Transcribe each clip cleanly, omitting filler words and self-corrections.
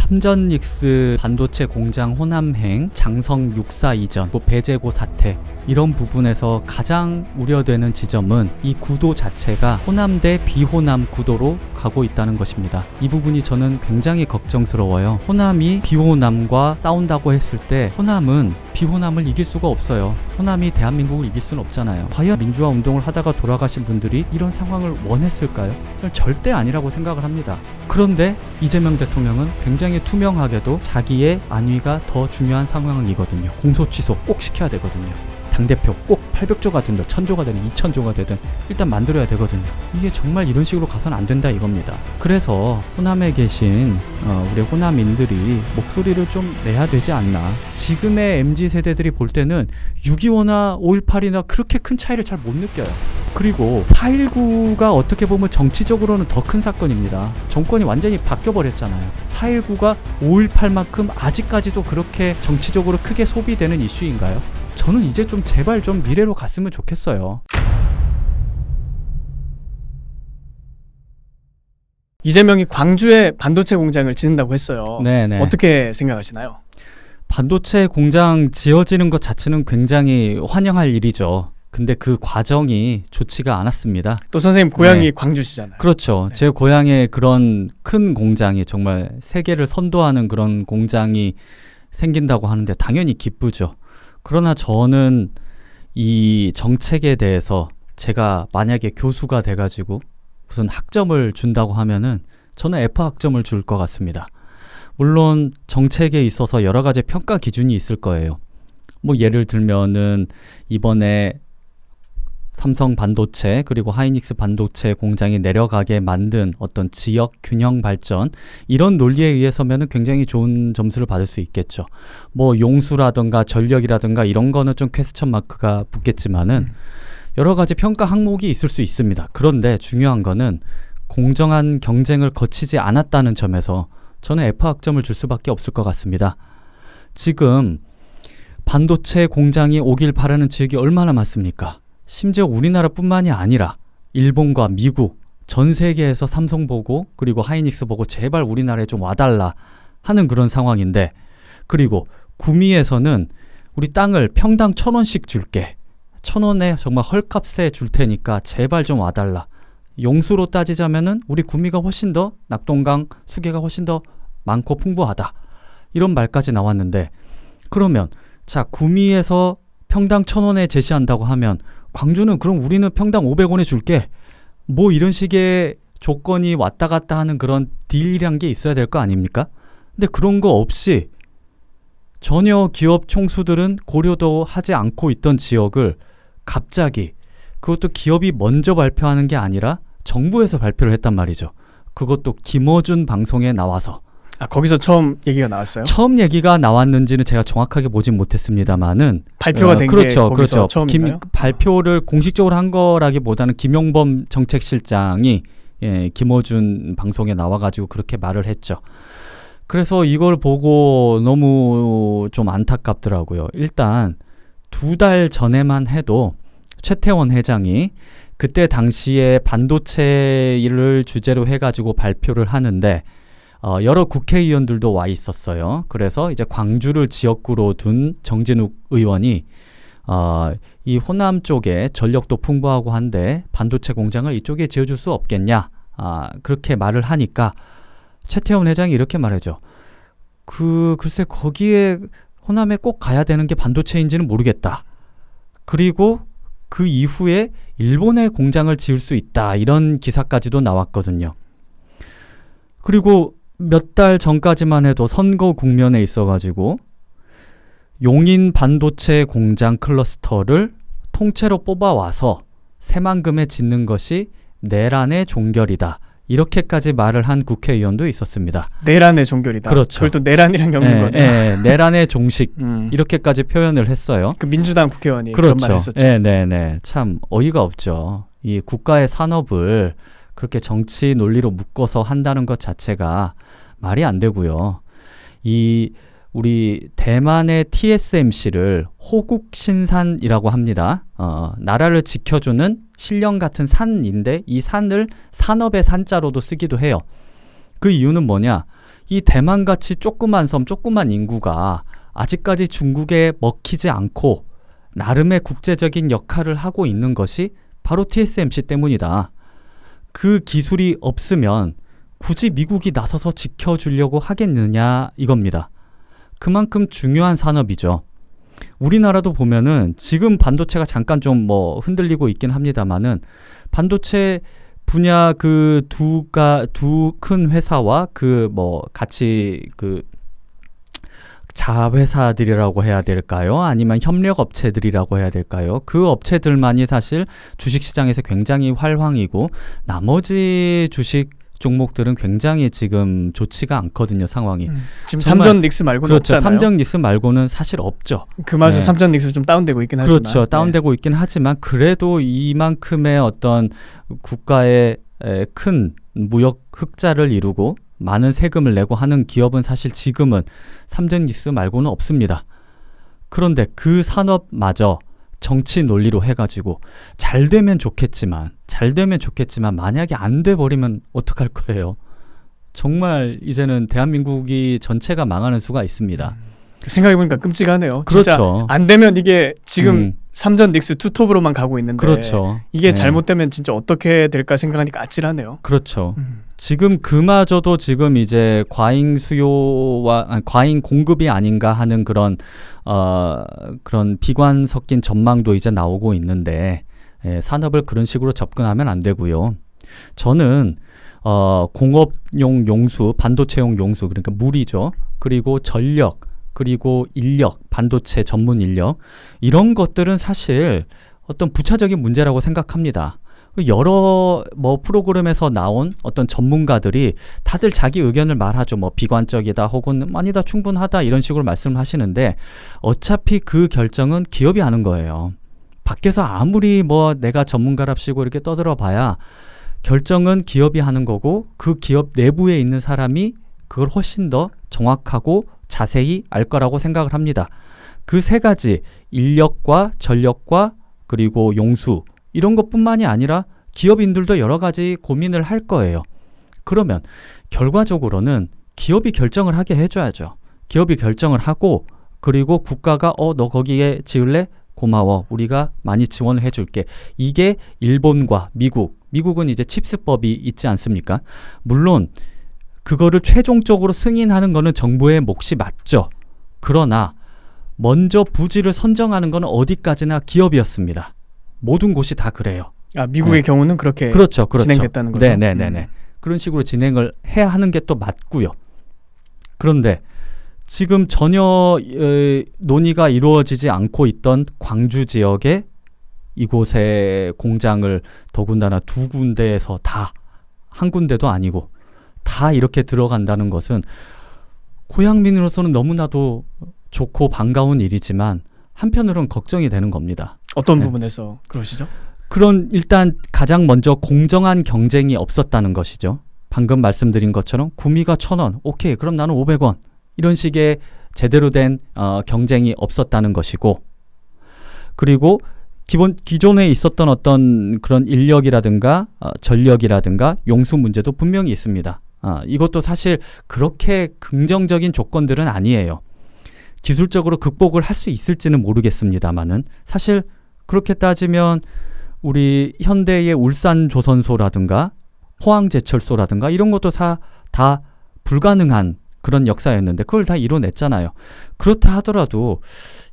삼전닉스 반도체 공장 호남행, 장성 6사 이전, 배재고 사태 이런 부분에서 가장 우려되는 지점은 이 구도 자체가 호남대 비호남 구도로 가고 있다는 것입니다. 이 부분이 저는 굉장히 걱정스러워요. 호남이 비호남과 싸운다고 했을 때 호남은 비호남을 이길 수가 없어요. 호남이 대한민국을 이길 수는 없잖아요. 과연 민주화 운동을 하다가 돌아가신 분들이 이런 상황을 원했을까요? 절대 아니라고 생각을 합니다. 그런데 이재명 대통령은 굉장히 투명하게도 자기의 안위가 더 중요한 상황이거든요. 공소 취소 꼭 시켜야 되거든요. 당대표 꼭 800조가 되든 1000조가 되든 2000조가 되든 일단 만들어야 되거든요. 이게 정말 이런 식으로 가서는 안 된다 이겁니다. 그래서 호남에 계신 우리 호남인들이 목소리를 좀 내야 되지 않나. 지금의 MZ세대들이 볼 때는 6.25나 5.18이나 그렇게 큰 차이를 잘 못 느껴요. 그리고 4.19가 어떻게 보면 정치적으로는 더 큰 사건입니다. 정권이 완전히 바뀌어버렸잖아요. 4.19가 5.18만큼 아직까지도 그렇게 정치적으로 크게 소비되는 이슈인가요? 저는 이제 좀 제발 좀 미래로 갔으면 좋겠어요. 이재명이 광주에 반도체 공장을 짓는다고 했어요. 네네. 어떻게 생각하시나요? 반도체 공장 지어지는 것 자체는 굉장히 환영할 일이죠. 근데 그 과정이 좋지가 않았습니다. 또 선생님 고향이 광주시잖아요. 그렇죠. 네. 제 고향에 그런 큰 공장이 정말 세계를 선도하는 그런 공장이 생긴다고 하는데 당연히 기쁘죠. 그러나 저는 이 정책에 대해서 제가 만약에 교수가 돼가지고 무슨 학점을 준다고 하면은 저는 F 학점을 줄 것 같습니다. 물론 정책에 있어서 여러 가지 평가 기준이 있을 거예요. 뭐 예를 들면은 이번에 삼성 반도체 그리고 하이닉스 반도체 공장이 내려가게 만든 어떤 지역 균형 발전 이런 논리에 의해서면은 굉장히 좋은 점수를 받을 수 있겠죠. 뭐 용수라든가 전력이라든가 이런 거는 좀 퀘스천 마크가 붙겠지만은 여러 가지 평가 항목이 있을 수 있습니다. 그런데 중요한 거는 공정한 경쟁을 거치지 않았다는 점에서 저는 F 학점을 줄 수밖에 없을 것 같습니다. 지금 반도체 공장이 오길 바라는 지역이 얼마나 많습니까? 심지어 우리나라뿐만이 아니라 일본과 미국, 전 세계에서 삼성 보고 그리고 하이닉스 보고 제발 우리나라에 좀 와달라 하는 그런 상황인데, 그리고 구미에서는 우리 땅을 평당 1,000원씩 줄게, 1,000원에 정말 헐값에 줄 테니까 제발 좀 와달라. 용수로 따지자면은 우리 구미가 훨씬 더 낙동강 수계가 훨씬 더 많고 풍부하다, 이런 말까지 나왔는데, 그러면 자 구미에서 평당 1,000원에 제시한다고 하면 광주는 그럼 우리는 평당 500원에 줄게, 뭐 이런 식의 조건이 왔다 갔다 하는 그런 딜이란 게 있어야 될 거 아닙니까? 근데 그런 거 없이 전혀 기업 총수들은 고려도 하지 않고 있던 지역을 갑자기, 그것도 기업이 먼저 발표하는 게 아니라 정부에서 발표를 했단 말이죠. 그것도 김어준 방송에 나와서. 거기서 처음 얘기가 나왔어요? 처음 얘기가 나왔는지는 제가 정확하게 보진 못했습니다만은 발표가 된 게 그렇죠, 거기서 그렇죠. 처음인가요? 발표를 공식적으로 한 거라기보다는 김용범 정책실장이 김어준 방송에 나와가지고 그렇게 말을 했죠. 그래서 이걸 보고 너무 좀 안타깝더라고요. 일단 2달 전에만 해도 최태원 회장이 그때 당시에 반도체를 주제로 해가지고 발표를 하는데 여러 국회의원들도 와 있었어요. 그래서 이제 광주를 지역구로 둔 정진욱 의원이 이 호남 쪽에 전력도 풍부하고 한데 반도체 공장을 이쪽에 지어줄 수 없겠냐, 그렇게 말을 하니까 최태원 회장이 이렇게 말하죠. 글쎄 거기에 호남에 꼭 가야 되는 게 반도체인지는 모르겠다. 그리고 그 이후에 일본에 공장을 지을 수 있다, 이런 기사까지도 나왔거든요. 그리고 몇 달 전까지만 해도 선거 국면에 있어가지고 용인 반도체 공장 클러스터를 통째로 뽑아와서 새만금에 짓는 것이 내란의 종결이다, 이렇게까지 말을 한 국회의원도 있었습니다. 내란의 종결이다. 그렇죠. 그걸 또 내란이랑 엮는 거네요. 내란의 종식 이렇게까지 표현을 했어요. 그 민주당 국회의원이 그렇죠. 그런 말을 했었죠. 네. 참 어이가 없죠. 이 국가의 산업을 그렇게 정치 논리로 묶어서 한다는 것 자체가 말이 안 되고요. 우리 대만의 TSMC를 호국신산이라고 합니다. 나라를 지켜주는 신령 같은 산인데 이 산을 산업의 산자로도 쓰기도 해요. 그 이유는 뭐냐? 이 대만같이 조그만 섬, 조그만 인구가 아직까지 중국에 먹히지 않고 나름의 국제적인 역할을 하고 있는 것이 바로 TSMC 때문이다. 그 기술이 없으면 굳이 미국이 나서서 지켜주려고 하겠느냐 이겁니다. 그만큼 중요한 산업이죠. 우리나라도 보면은 지금 반도체가 잠깐 좀 뭐 흔들리고 있긴 합니다만은 반도체 분야 그 두 큰 회사와 그 뭐 같이 그 자회사들이라고 해야 될까요? 아니면 협력 업체들이라고 해야 될까요? 그 업체들만이 사실 주식시장에서 굉장히 활황이고 나머지 주식 종목들은 굉장히 지금 좋지가 않거든요, 상황이. 지금 정말, 삼전 닉스 말고는 그렇죠. 없잖아요. 삼전 닉스 말고는 사실 없죠. 그마저 네. 삼전 닉스 좀 다운되고 있긴 하지만. 그렇죠. 다운되고 있긴 하지만 그래도 이만큼의 어떤 국가의 큰 무역 흑자를 이루고 많은 세금을 내고 하는 기업은 사실 지금은 삼전 닉스 말고는 없습니다. 그런데 그 산업마저 정치 논리로 해가지고 잘 되면 좋겠지만 만약에 안 돼 버리면 어떡할 거예요? 정말 이제는 대한민국이 전체가 망하는 수가 있습니다. 생각해보니까 끔찍하네요. 그렇죠. 진짜 안 되면 이게 지금 삼전 닉스 투톱으로만 가고 있는데 그렇죠. 이게 네. 잘못되면 진짜 어떻게 될까 생각하니까 아찔하네요. 그렇죠. 지금 그마저도 지금 이제 과잉 수요와 과잉 공급이 아닌가 하는 그런 비관 섞인 전망도 이제 나오고 있는데 산업을 그런 식으로 접근하면 안 되고요. 저는 공업용 용수, 반도체용 용수 그러니까 물이죠. 그리고 전력, 그리고 인력, 반도체 전문 인력 이런 것들은 사실 어떤 부차적인 문제라고 생각합니다. 여러 뭐 프로그램에서 나온 어떤 전문가들이 다들 자기 의견을 말하죠. 뭐 비관적이다 혹은 아니다 충분하다 이런 식으로 말씀을 하시는데 어차피 그 결정은 기업이 하는 거예요. 밖에서 아무리 뭐 내가 전문가랍시고 이렇게 떠들어 봐야 결정은 기업이 하는 거고 그 기업 내부에 있는 사람이 그걸 훨씬 더 정확하고 자세히 알 거라고 생각을 합니다. 그 세 가지 인력과 전력과 그리고 용수 이런 것뿐만이 아니라 기업인들도 여러 가지 고민을 할 거예요. 그러면 결과적으로는 기업이 결정을 하게 해줘야죠. 기업이 결정을 하고 그리고 국가가 너 거기에 지을래? 고마워. 우리가 많이 지원을 해줄게. 이게 일본과 미국은 이제 칩스법이 있지 않습니까? 물론 그거를 최종적으로 승인하는 거는 정부의 몫이 맞죠. 그러나 먼저 부지를 선정하는 건 어디까지나 기업이었습니다. 모든 곳이 다 그래요. 미국의 경우는 그렇게 그렇죠. 진행됐다는 거죠. 네네네. 그런 식으로 진행을 해야 하는 게 또 맞고요. 그런데 지금 전혀 논의가 이루어지지 않고 있던 광주 지역에 이곳에 공장을 더군다나 두 군데에서 다 한 군데도 아니고 다 이렇게 들어간다는 것은 고향민으로서는 너무나도 좋고 반가운 일이지만 한편으로는 걱정이 되는 겁니다. 어떤 부분에서 그러시죠? 그런 일단 가장 먼저 공정한 경쟁이 없었다는 것이죠. 방금 말씀드린 것처럼 구미가 1,000원, 오케이 그럼 나는 500원 이런 식의 제대로 된 경쟁이 없었다는 것이고 그리고 기존에 있었던 어떤 그런 인력이라든가 전력이라든가 용수 문제도 분명히 있습니다. 이것도 사실 그렇게 긍정적인 조건들은 아니에요. 기술적으로 극복을 할 수 있을지는 모르겠습니다만은 사실 그렇게 따지면 우리 현대의 울산조선소라든가 포항제철소라든가 이런 것도 다 불가능한 그런 역사였는데 그걸 다 이뤄냈잖아요. 그렇다 하더라도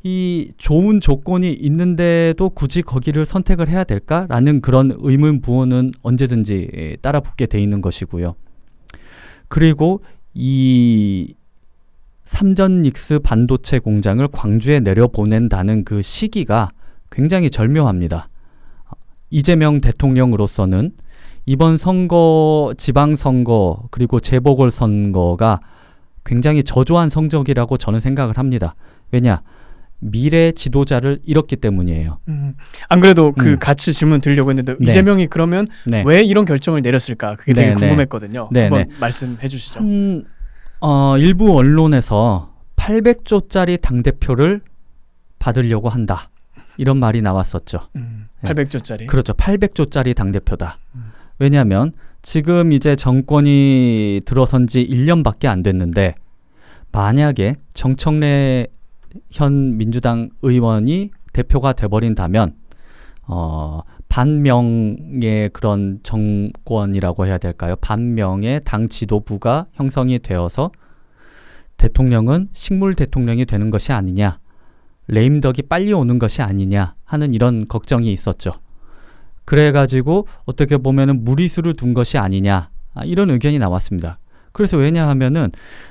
이 좋은 조건이 있는데도 굳이 거기를 선택을 해야 될까라는 그런 의문 부호는 언제든지 따라붙게 돼 있는 것이고요. 그리고 이 삼전닉스 반도체 공장을 광주에 내려보낸다는 그 시기가 굉장히 절묘합니다. 이재명 대통령으로서는 이번 선거, 지방선거 그리고 재보궐선거가 굉장히 저조한 성적이라고 저는 생각을 합니다. 왜냐? 미래 지도자를 잃었기 때문이에요. 안 그래도 같이 질문 드리려고 했는데 네. 이재명이 그러면 네. 왜 이런 결정을 내렸을까? 그게 되게 네, 궁금했거든요. 네, 한번 네. 말씀해 주시죠. 일부 언론에서 800조짜리 당대표를 받으려고 한다. 이런 말이 나왔었죠. 800조짜리. 그렇죠. 800조짜리 당대표다. 왜냐하면 지금 이제 정권이 들어선 지 1년밖에 안 됐는데 만약에 정청래 현 민주당 의원이 대표가 돼버린다면 반명의 그런 정권이라고 해야 될까요? 반명의 당 지도부가 형성이 되어서 대통령은 식물 대통령이 되는 것이 아니냐, 레임덕이 빨리 오는 것이 아니냐 하는 이런 걱정이 있었죠. 그래가지고 어떻게 보면은 무리수를 둔 것이 아니냐, 이런 의견이 나왔습니다. 그래서 왜냐하면은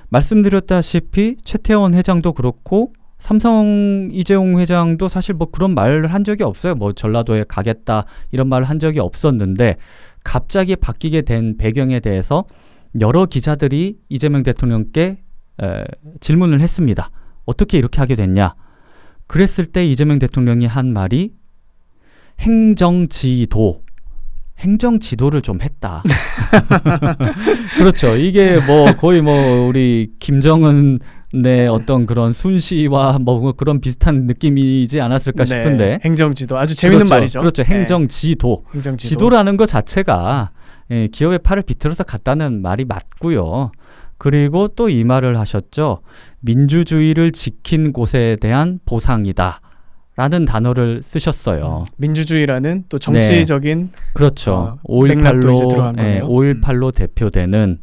말씀드렸다시피 최태원 회장도 그렇고 삼성 이재용 회장도 사실 뭐 그런 말을 한 적이 없어요. 뭐 전라도에 가겠다 이런 말을 한 적이 없었는데 갑자기 바뀌게 된 배경에 대해서 여러 기자들이 이재명 대통령께 질문을 했습니다. 어떻게 이렇게 하게 됐냐? 그랬을 때 이재명 대통령이 한 말이 행정지도를 좀 했다. 그렇죠. 이게 뭐 거의 뭐 우리 김정은의 어떤 그런 순시와 뭐 그런 비슷한 느낌이지 않았을까 싶은데. 네, 행정지도 아주 재밌는 그렇죠. 말이죠. 그렇죠. 행정지도. 네. 행정지도. 지도라는 것 자체가 기업의 팔을 비틀어서 갔다는 말이 맞고요. 그리고 또 이 말을 하셨죠. 민주주의를 지킨 곳에 대한 보상이다. 라는 단어를 쓰셨어요. 민주주의라는 또 정치적인 그렇죠. 맥락도 이제 들어간 5.18로 거네요. 5.18로 대표되는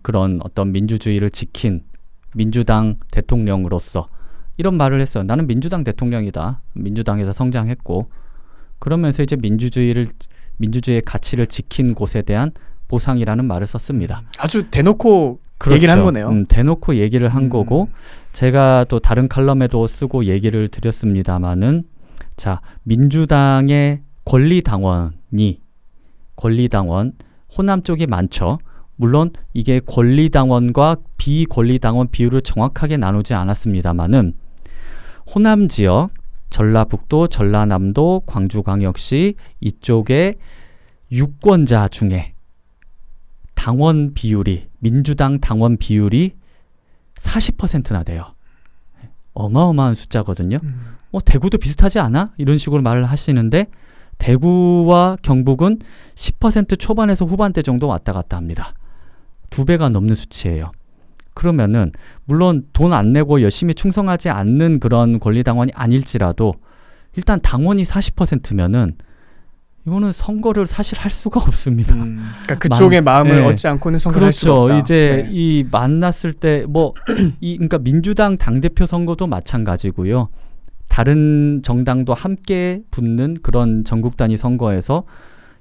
그런 어떤 민주주의를 지킨 민주당 대통령으로서 이런 말을 했어요. 나는 민주당 대통령이다. 민주당에서 성장했고 그러면서 이제 민주주의의 가치를 지킨 곳에 대한 보상이라는 말을 썼습니다. 아주 대놓고 그렇죠. 얘기를 한 거네요. 대놓고 얘기를 한 거고 제가 또 다른 칼럼에도 쓰고 얘기를 드렸습니다마는 자, 민주당의 권리당원 호남 쪽이 많죠. 물론 이게 권리당원과 비권리당원 비율을 정확하게 나누지 않았습니다마는 호남 지역, 전라북도, 전라남도, 광주광역시 이쪽에 유권자 중에 당원 비율이 민주당 당원 비율이 40%나 돼요. 어마어마한 숫자거든요. 대구도 비슷하지 않아? 이런 식으로 말을 하시는데 대구와 경북은 10% 초반에서 후반대 정도 왔다 갔다 합니다. 2배가 넘는 수치예요. 그러면은 물론 돈 안 내고 열심히 충성하지 않는 그런 권리당원이 아닐지라도 일단 당원이 40%면은 이거는 선거를 사실 할 수가 없습니다. 그러니까 그쪽의 마음을 얻지 않고는 선거를 할 수가 없다. 그렇죠. 이제 이 만났을 때 그러니까 민주당 당대표 선거도 마찬가지고요. 다른 정당도 함께 붙는 그런 전국 단위 선거에서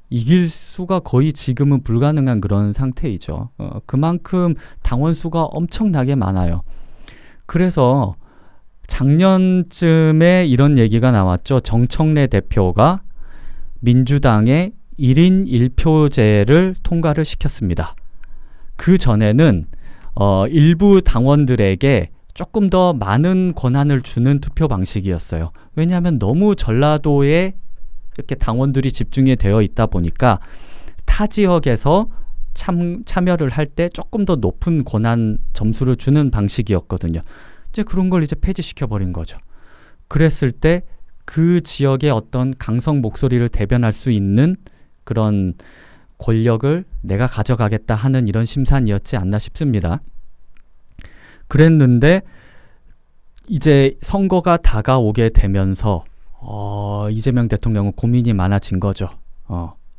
이길 수가 거의 지금은 불가능한 그런 상태이죠. 그만큼 당원 수가 엄청나게 많아요. 그래서 작년쯤에 이런 얘기가 나왔죠. 정청래 대표가 민주당의 1인 1표제를 통과를 시켰습니다. 그 전에는 일부 당원들에게 조금 더 많은 권한을 주는 투표 방식이었어요. 왜냐하면 너무 전라도에 이렇게 당원들이 집중이 되어 있다 보니까 타 지역에서 참여를 할 때 조금 더 높은 권한 점수를 주는 방식이었거든요. 이제 그런 걸 이제 폐지시켜버린 거죠. 그랬을 때 그 지역의 어떤 강성 목소리를 대변할 수 있는 그런 권력을 내가 가져가겠다 하는 이런 심산이었지 않나 싶습니다. 그랬는데 이제 선거가 다가오게 되면서 이재명 대통령은 고민이 많아진 거죠.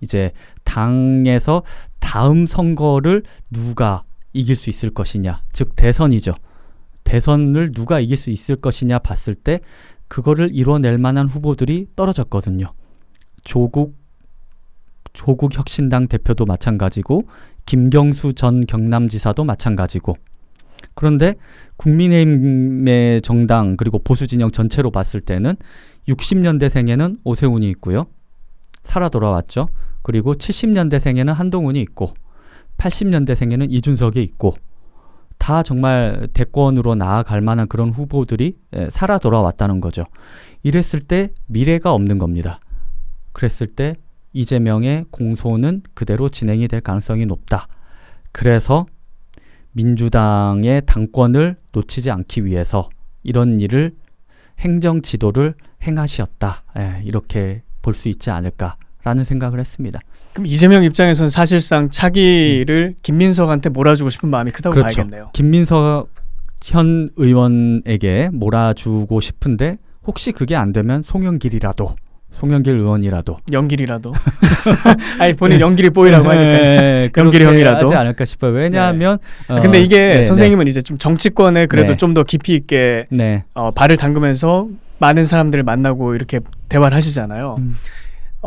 이제 당에서 다음 선거를 누가 이길 수 있을 것이냐, 즉 대선이죠. 대선을 누가 이길 수 있을 것이냐 봤을 때 그거를 이뤄낼 만한 후보들이 떨어졌거든요. 조국 혁신당 대표도 마찬가지고 김경수 전 경남지사도 마찬가지고 그런데 국민의힘의 정당 그리고 보수진영 전체로 봤을 때는 60년대생에는 오세훈이 있고요. 살아 돌아왔죠. 그리고 70년대생에는 한동훈이 있고 80년대생에는 이준석이 있고 다 정말 대권으로 나아갈 만한 그런 후보들이 살아 돌아왔다는 거죠. 이랬을 때 미래가 없는 겁니다. 그랬을 때 이재명의 공소는 그대로 진행이 될 가능성이 높다. 그래서 민주당의 당권을 놓치지 않기 위해서 이런 일을 행정 지도를 행하셨다. 이렇게 볼 수 있지 않을까 라는 생각을 했습니다. 그럼 이재명 입장에서는 사실상 차기를 김민석한테 몰아주고 싶은 마음이 크다고 그렇죠. 봐야겠네요. 김민석 현 의원에게 몰아주고 싶은데 혹시 그게 안 되면 송영길 의원이라도 연길이라도. 아니 본인 연길이 보이라고 하니까 네, 연길이 그렇게 형이라도. 하지 않을까 싶어요. 왜냐하면 근데 이게 네, 선생님은 이제 좀 정치권에 그래도 네. 좀 더 깊이 있게 네. 발을 담그면서 많은 사람들을 만나고 이렇게 대화를 하시잖아요.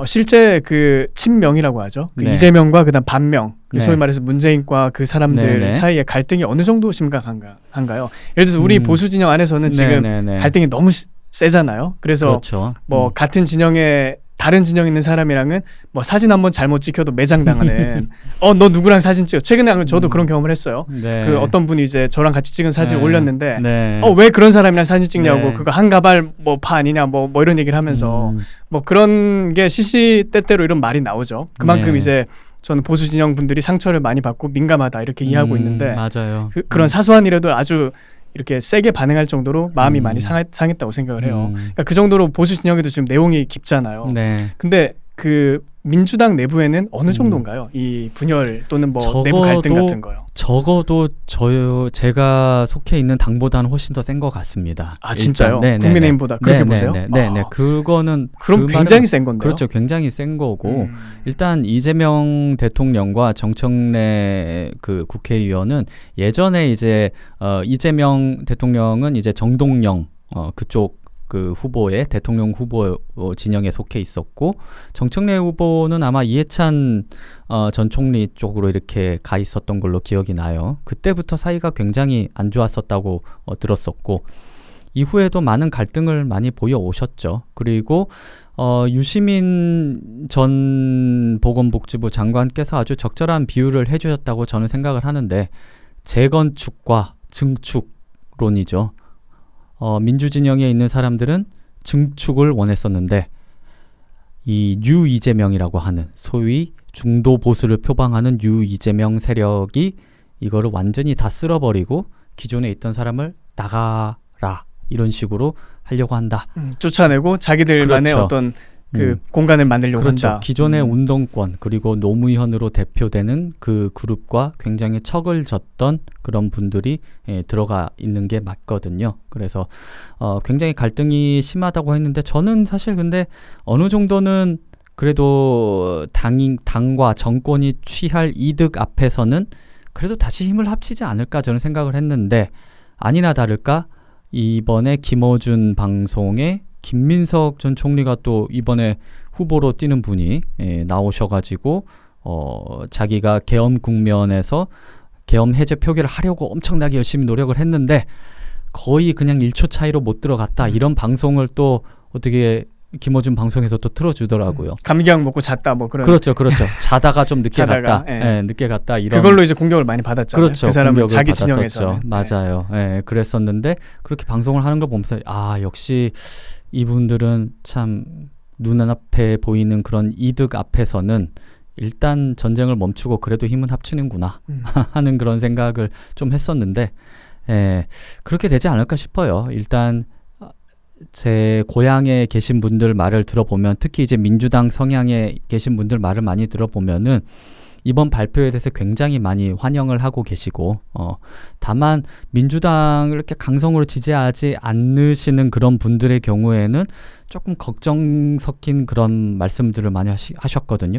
실제 그 친명이라고 하죠. 그 네. 이재명과 그다음 반명, 네. 소위 말해서 문재인과 그 사람들 네, 네. 사이의 갈등이 어느 정도 심각한가요? 예를 들어서 우리 보수 진영 안에서는 지금 네, 네, 네. 갈등이 너무 세잖아요. 그래서 그렇죠. 뭐 같은 진영에 다른 진영에 있는 사람이랑은 뭐 사진 한번 잘못 찍혀도 매장당하는 너 누구랑 사진 찍어. 최근에 저도 그런 경험을 했어요. 네. 그 어떤 분이 이제 저랑 같이 찍은 사진을 네. 올렸는데 네. 왜 그런 사람이랑 사진 찍냐고. 네. 그거 한 가발 뭐 파 아니냐 뭐 이런 얘기를 하면서 뭐 그런 게 시시때때로 이런 말이 나오죠. 그만큼 네. 이제 저는 보수 진영 분들이 상처를 많이 받고 민감하다 이렇게 이해하고 있는데 맞아요. 그런 사소한 일에도 아주 이렇게 세게 반응할 정도로 마음이 많이 상했다고 생각을 해요. 그러니까 그 정도로 보수 진영에도 지금 내용이 깊잖아요. 네. 근데 그 민주당 내부에는 어느 정도인가요? 이 분열 또는 뭐 내부 갈등 같은 거요. 적어도 제가 속해 있는 당보다는 훨씬 더 센 것 같습니다. 아 진짜요? 네, 국민의힘보다 그렇게 보세요? 네. 그거는 그럼 그 굉장히 말은, 센 건데요. 그렇죠. 굉장히 센 거고 일단 이재명 대통령과 정청래 그 국회의원은 예전에 이제 이재명 대통령은 이제 정동영 그쪽 그 후보의 대통령 후보 진영에 속해 있었고 정청래 후보는 아마 이해찬 전 총리 쪽으로 이렇게 가 있었던 걸로 기억이 나요. 그때부터 사이가 굉장히 안 좋았었다고 들었었고 이후에도 많은 갈등을 많이 보여 오셨죠. 그리고 유시민 전 보건복지부 장관께서 아주 적절한 비유를 해주셨다고 저는 생각을 하는데 재건축과 증축론이죠. 민주진영에 있는 사람들은 증축을 원했었는데 이 뉴 이재명이라고 하는 소위 중도 보수를 표방하는 뉴 이재명 세력이 이거를 완전히 다 쓸어버리고 기존에 있던 사람을 나가라 이런 식으로 하려고 한다. 쫓아내고 자기들만의 그렇죠. 어떤 그 공간을 만들려고 그렇죠. 한다. 기존의 운동권 그리고 노무현으로 대표되는 그 그룹과 굉장히 척을 졌던 그런 분들이 들어가 있는 게 맞거든요. 그래서 굉장히 갈등이 심하다고 했는데 저는 사실 근데 어느 정도는 그래도 당과 정권이 취할 이득 앞에서는 그래도 다시 힘을 합치지 않을까 저는 생각을 했는데 아니나 다를까 이번에 김어준 방송에 김민석 전 총리가 또 이번에 후보로 뛰는 분이 나오셔가지고 자기가 계엄 국면에서 계엄 해제 표기를 하려고 엄청나게 열심히 노력을 했는데 거의 그냥 1초 차이로 못 들어갔다. 이런 방송을 또 어떻게 김어준 방송에서 또 틀어주더라고요. 감기약 먹고 잤다 뭐 그런. 그렇죠. 자다가 좀 늦게 갔다. 예. 늦게 갔다. 이런 그걸로 이제 공격을 많이 받았잖아요. 그렇죠. 그 사람은 공격을 자기 받았었죠. 진영에서. 맞아요. 그랬었는데 그렇게 방송을 하는 걸 보면서 역시 이분들은 참 눈앞에 보이는 그런 이득 앞에서는 일단 전쟁을 멈추고 그래도 힘은 합치는구나 하는 그런 생각을 좀 했었는데 그렇게 되지 않을까 싶어요. 일단 제 고향에 계신 분들 말을 들어보면 특히 이제 민주당 성향에 계신 분들 말을 많이 들어보면은 이번 발표에 대해서 굉장히 많이 환영을 하고 계시고 다만 민주당을 이렇게 강성으로 지지하지 않으시는 그런 분들의 경우에는 조금 걱정 섞인 그런 말씀들을 많이 하셨거든요.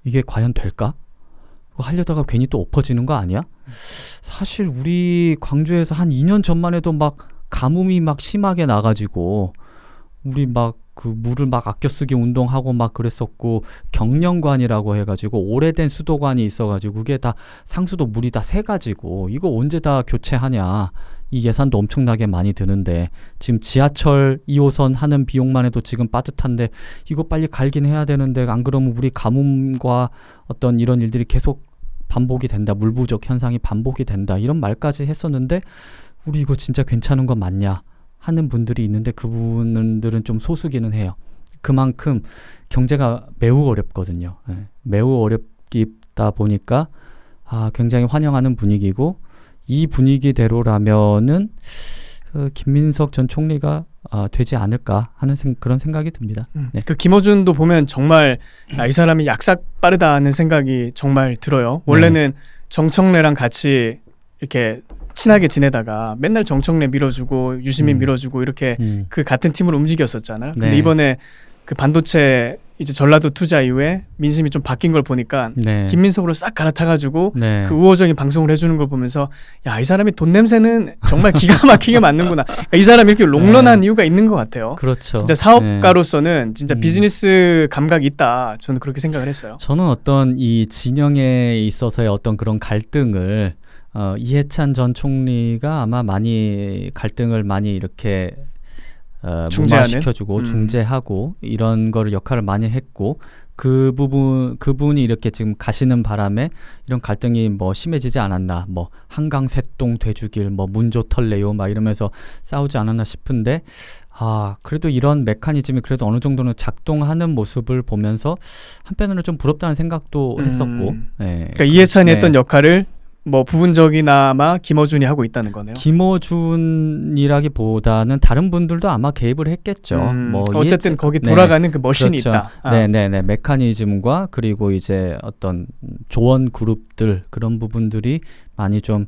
이게 과연 될까? 그거 하려다가 괜히 또 엎어지는 거 아니야? 사실 우리 광주에서 한 2년 전만 해도 막 가뭄이 막 심하게 나가지고 우리 막 그 물을 막 아껴 쓰기 운동하고 막 그랬었고 경령관이라고 해가지고 오래된 수도관이 있어가지고 그게 다 상수도 물이 다 새가지고 이거 언제 다 교체하냐 이 예산도 엄청나게 많이 드는데 지금 지하철 2호선 하는 비용만 해도 지금 빠듯한데 이거 빨리 갈긴 해야 되는데 안 그러면 우리 가뭄과 어떤 이런 일들이 계속 반복이 된다 물 부족 현상이 반복이 된다 이런 말까지 했었는데 우리 이거 진짜 괜찮은 거 맞냐 하는 분들이 있는데 그분들은 좀 소수기는 해요. 그만큼 경제가 매우 어렵거든요. 매우 어렵다 보니까 굉장히 환영하는 분위기고 이 분위기대로라면은 김민석 전 총리가 되지 않을까 하는 그런 생각이 듭니다. 네. 그 김어준도 보면 정말 이 사람이 약삭 빠르다는 생각이 정말 들어요. 원래는 정청래랑 같이 이렇게 친하게 지내다가 맨날 정청래 밀어주고 유시민 밀어주고 이렇게 그 같은 팀으로 움직였었잖아요. 근데 네. 이번에 그 반도체 이제 전라도 투자 이후에 민심이 좀 바뀐 걸 보니까 네. 김민석으로 싹 갈아타가지고 네. 그 우호적인 방송을 해주는 걸 보면서 야, 이 사람이 돈 냄새는 정말 기가 막히게 맡는구나. 그러니까 이 사람이 이렇게 롱런한 이유가 있는 것 같아요. 그렇죠. 진짜 사업가로서는 진짜 비즈니스 감각이 있다. 저는 그렇게 생각을 했어요. 저는 어떤 이 진영에 있어서의 어떤 그런 갈등을 이해찬 전 총리가 아마 많이 갈등을 많이 이렇게 무마시켜주고 중재하고 이런 거를 역할을 많이 했고 그분이 이렇게 지금 가시는 바람에 이런 갈등이 뭐 심해지지 않았나, 뭐 한강 쇠똥 돼주길, 뭐 문조 털래요 막 이러면서 싸우지 않았나 싶은데 그래도 이런 메커니즘이 그래도 어느 정도는 작동하는 모습을 보면서 한편으로는 좀 부럽다는 생각도 했었고. 네. 그러니까 이해찬이 했던 역할을 뭐 부분적이나마 김어준이 하고 있다는 거네요. 김어준이라기보다는 다른 분들도 아마 개입을 했겠죠. 뭐 어쨌든 거기 돌아가는 그 머신이 그렇죠. 있다. 네네네. 메커니즘과 그리고 이제 어떤 조언 그룹들 그런 부분들이 많이 좀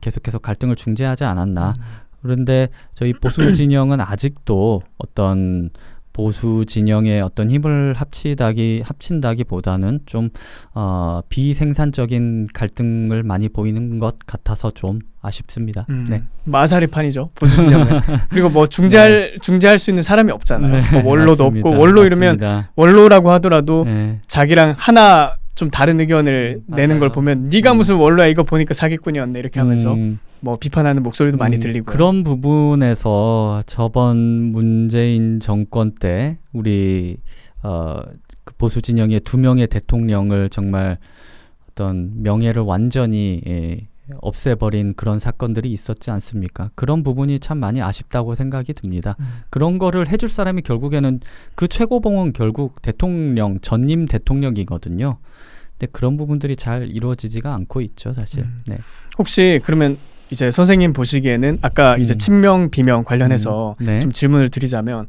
계속해서 갈등을 중재하지 않았나. 그런데 저희 보수 진영은 아직도 어떤 보수 진영의 어떤 힘을 합친다기보다는 좀 비생산적인 갈등을 많이 보이는 것 같아서 좀 아쉽습니다. 네. 마사리판이죠, 보수 진영은. 그리고 뭐 중재할 수 있는 사람이 없잖아요. 뭐 원로도 맞습니다. 없고 원로 이러면 원로라고 하더라도 자기랑 하나 좀 다른 의견을 내는 걸 보면 네가 무슨 원로야 이거 보니까 사기꾼이었네 이렇게 하면서 뭐 비판하는 목소리도 많이 들리고요. 그런 부분에서 저번 문재인 정권 때 우리 그 보수 진영의 2명의 대통령을 정말 어떤 명예를 완전히 없애버린 그런 사건들이 있었지 않습니까? 그런 부분이 참 많이 아쉽다고 생각이 듭니다. 그런 거를 해줄 사람이 결국에는 그 최고봉은 결국 대통령, 전임 대통령이거든요. 근데 그런 부분들이 잘 이루어지지가 않고 있죠, 사실. 네. 혹시 그러면 이제 선생님 보시기에는 아까 이제 친명 비명 관련해서 좀 질문을 드리자면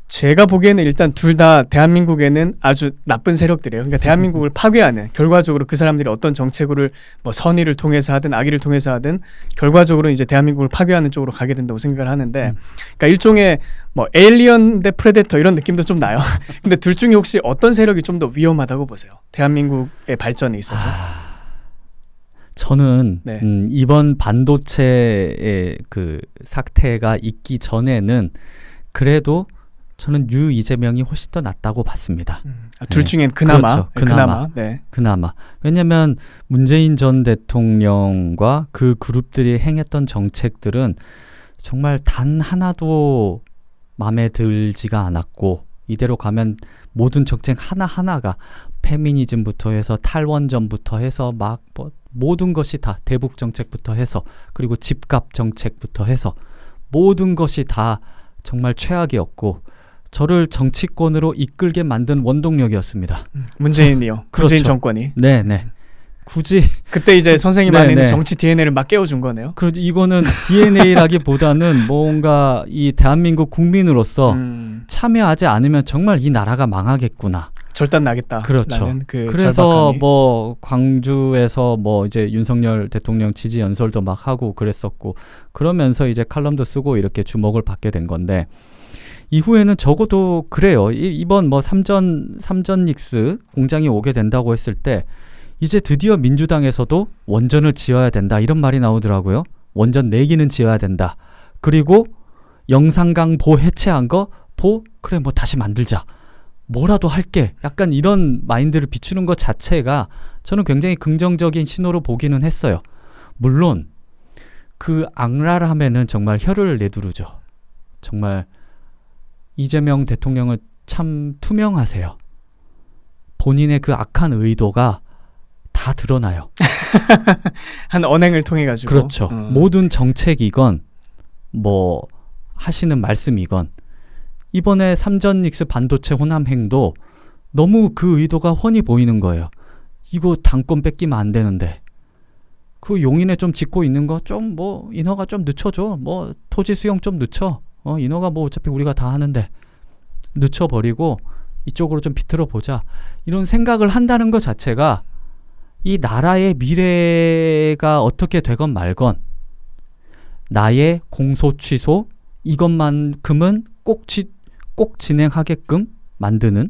제가 보기에는 일단 둘 다 대한민국에는 아주 나쁜 세력들이에요. 그러니까 대한민국을 파괴하는, 결과적으로 그 사람들이 어떤 정책을 뭐 선의를 통해서 하든 악의를 통해서 하든 결과적으로 이제 대한민국을 파괴하는 쪽으로 가게 된다고 생각을 하는데, 그러니까 일종의 뭐 에일리언 대 프레데터 이런 느낌도 좀 나요. 근데 둘 중에 혹시 어떤 세력이 좀 더 위험하다고 보세요? 대한민국의 발전에 있어서? 저는 이번 반도체의 그 사태가 있기 전에는 그래도 저는 이재명이 훨씬 더 낫다고 봤습니다. 둘 중엔 그나마. 그렇죠. 그나마. 왜냐하면 문재인 전 대통령과 그 그룹들이 행했던 정책들은 정말 단 하나도 마음에 들지가 않았고, 이대로 가면 모든 정책 하나하나가 페미니즘부터 해서 탈원전부터 해서 막 뭐 모든 것이 다 대북 정책부터 해서 그리고 집값 정책부터 해서 모든 것이 다 정말 최악이었고 저를 정치권으로 이끌게 만든 원동력이었습니다. 문재인이요. 그렇죠. 문재인 정권이. 네네. 굳이 그때 이제 선생님 안에 있는 정치 DNA를 막 깨워준 거네요. 그렇죠. 이거는 DNA라기보다는 뭔가 이 대한민국 국민으로서 참여하지 않으면 정말 이 나라가 망하겠구나. 절단 나겠다. 그렇죠. 그 그래서 절박함이. 뭐 광주에서 뭐 이제 윤석열 대통령 지지 연설도 막 하고 그랬었고, 그러면서 이제 칼럼도 쓰고 이렇게 주목을 받게 된 건데, 이후에는 적어도 그래요. 이번 뭐 삼전 닉스 공장이 오게 된다고 했을 때 이제 드디어 민주당에서도 원전을 지어야 된다 이런 말이 나오더라고요. 원전 4기는 지어야 된다. 그리고 영산강 보 해체한 거 그래 뭐 다시 만들자. 뭐라도 할게. 약간 이런 마인드를 비추는 것 자체가 저는 굉장히 긍정적인 신호로 보기는 했어요. 물론 그 악랄함에는 정말 혀를 내두르죠. 정말 이재명 대통령은 참 투명하세요. 본인의 그 악한 의도가 다 드러나요. 한 언행을 통해 가지고. 그렇죠. 모든 정책이건 뭐 하시는 말씀이건, 이번에 삼전 닉스 반도체 호남행도 너무 그 의도가 훤히 보이는 거예요. 이거 당권 뺏기면 안 되는데 그 용인에 좀 짓고 있는 거 좀 뭐 인허가 좀 늦춰줘. 뭐 토지 수용 좀 늦춰. 인허가 뭐 어차피 우리가 다 하는데 늦춰버리고 이쪽으로 좀 비틀어 보자. 이런 생각을 한다는 것 자체가 이 나라의 미래가 어떻게 되건 말건 나의 공소 취소 이것만큼은 꼭 진행하게끔 만드는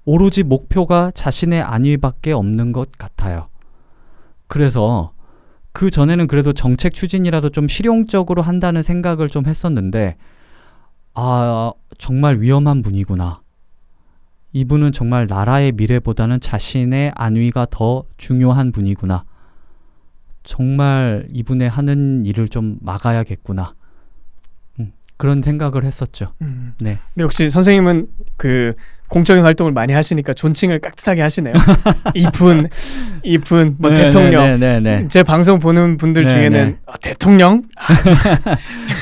오로지 목표가 자신의 안위밖에 없는 것 같아요. 그래서 그 전에는 그래도 정책 추진이라도 좀 실용적으로 한다는 생각을 좀 했었는데 정말 위험한 분이구나. 이분은 정말 나라의 미래보다는 자신의 안위가 더 중요한 분이구나. 정말 이분의 하는 일을 좀 막아야겠구나. 그런 생각을 했었죠. 네. 근데 역시 선생님은 그 공적인 활동을 많이 하시니까 존칭을 깍듯하게 하시네요. 이분 뭐 대통령. 제 방송 보는 분들 중에는 대통령?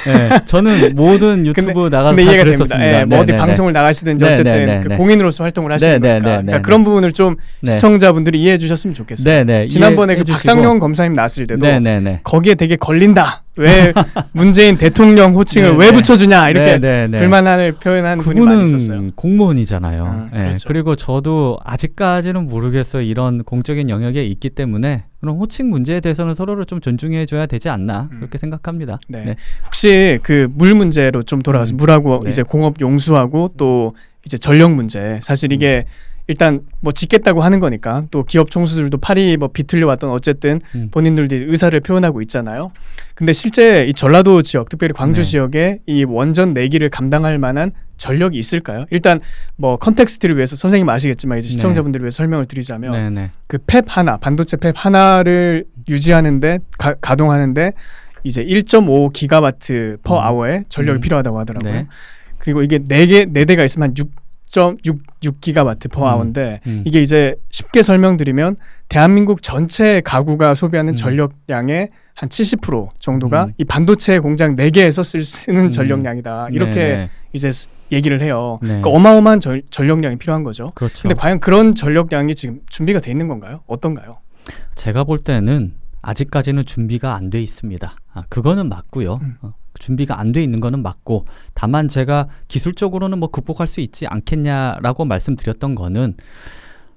네, 저는 모든 유튜브 나가서 다 이해가 그랬었습니다. 뭐 어디 방송을 나가시든지 어쨌든 그 공인으로서 활동을 하시는 거니까 그러니까 그런 부분을 좀 시청자분들이 이해해 주셨으면 좋겠어요. 지난번에 그 박상용 검사님 나왔을 때도 거기에 되게 걸린다. 왜 문재인 대통령 호칭을 왜 붙여주냐 이렇게 불만을 표현한 분이 많이 있었어요. 그분은 공무원이잖아요. 그렇죠. 그리고 저도 아직까지는 모르겠어요. 이런 공적인 영역에 있기 때문에 그런 호칭 문제에 대해서는 서로를 좀 존중해줘야 되지 않나 그렇게 생각합니다. 네. 혹시 그 물 문제로 좀 돌아가서 물하고 이제 공업 용수하고 또 이제 전력 문제 사실 이게 일단 뭐 짓겠다고 하는 거니까 또 기업 총수들도 팔이 뭐 비틀려 왔던 어쨌든 본인들도 의사를 표현하고 있잖아요. 근데 실제 이 전라도 지역, 특별히 광주 지역에 이 원전 내기를 감당할 만한 전력이 있을까요? 일단 뭐 컨텍스트를 위해서 선생님 아시겠지만 이제 시청자분들을 위해서 설명을 드리자면 그 팹 하나, 반도체 팹 하나를 유지하는데 가동하는데 이제 1.5 기가와트 퍼 아워의 전력이 필요하다고 하더라고요. 그리고 이게 4대가 있으면 한 6 기가와트 퍼 아워인데 이게 이제 쉽게 설명드리면 대한민국 전체 가구가 소비하는 전력량의 한 70% 정도가 이 반도체 공장 4개에서 쓰는 전력량이다. 이렇게 이제 얘기를 해요. 그러니까 어마어마한 전력량이 필요한 거죠. 그렇죠. 근데 과연 그런 전력량이 지금 준비가 돼 있는 건가요? 어떤가요? 제가 볼 때는 아직까지는 준비가 안 돼 있습니다. 그거는 맞고요. 준비가 안 돼 있는 거는 맞고 다만 제가 기술적으로는 뭐 극복할 수 있지 않겠냐라고 말씀드렸던 거는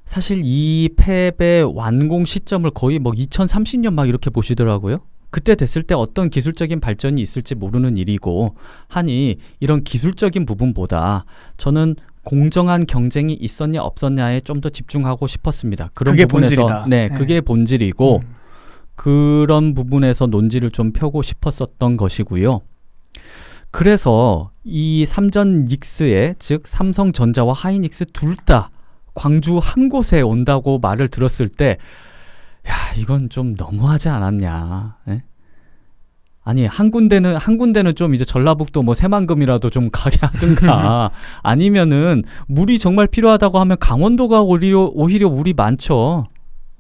사실 이 팹의 완공 시점을 거의 뭐 2030년 막 이렇게 보시더라고요. 그때 됐을 때 어떤 기술적인 발전이 있을지 모르는 일이고 하니 이런 기술적인 부분보다 저는 공정한 경쟁이 있었냐 없었냐에 좀 더 집중하고 싶었습니다. 그런 그게 부분에서 본질이다. 그게 본질이고 그런 부분에서 논지를 좀 펴고 싶었었던 것이고요. 그래서 이 삼전 닉스에 즉 삼성전자와 하이닉스 둘 다 광주 한 곳에 온다고 말을 들었을 때 이건 좀 너무하지 않았냐. 아니 한 군데는 좀 이제 전라북도 뭐 새만금이라도 좀 가게 하든가 아니면은 물이 정말 필요하다고 하면 강원도가 오히려 물이 많죠.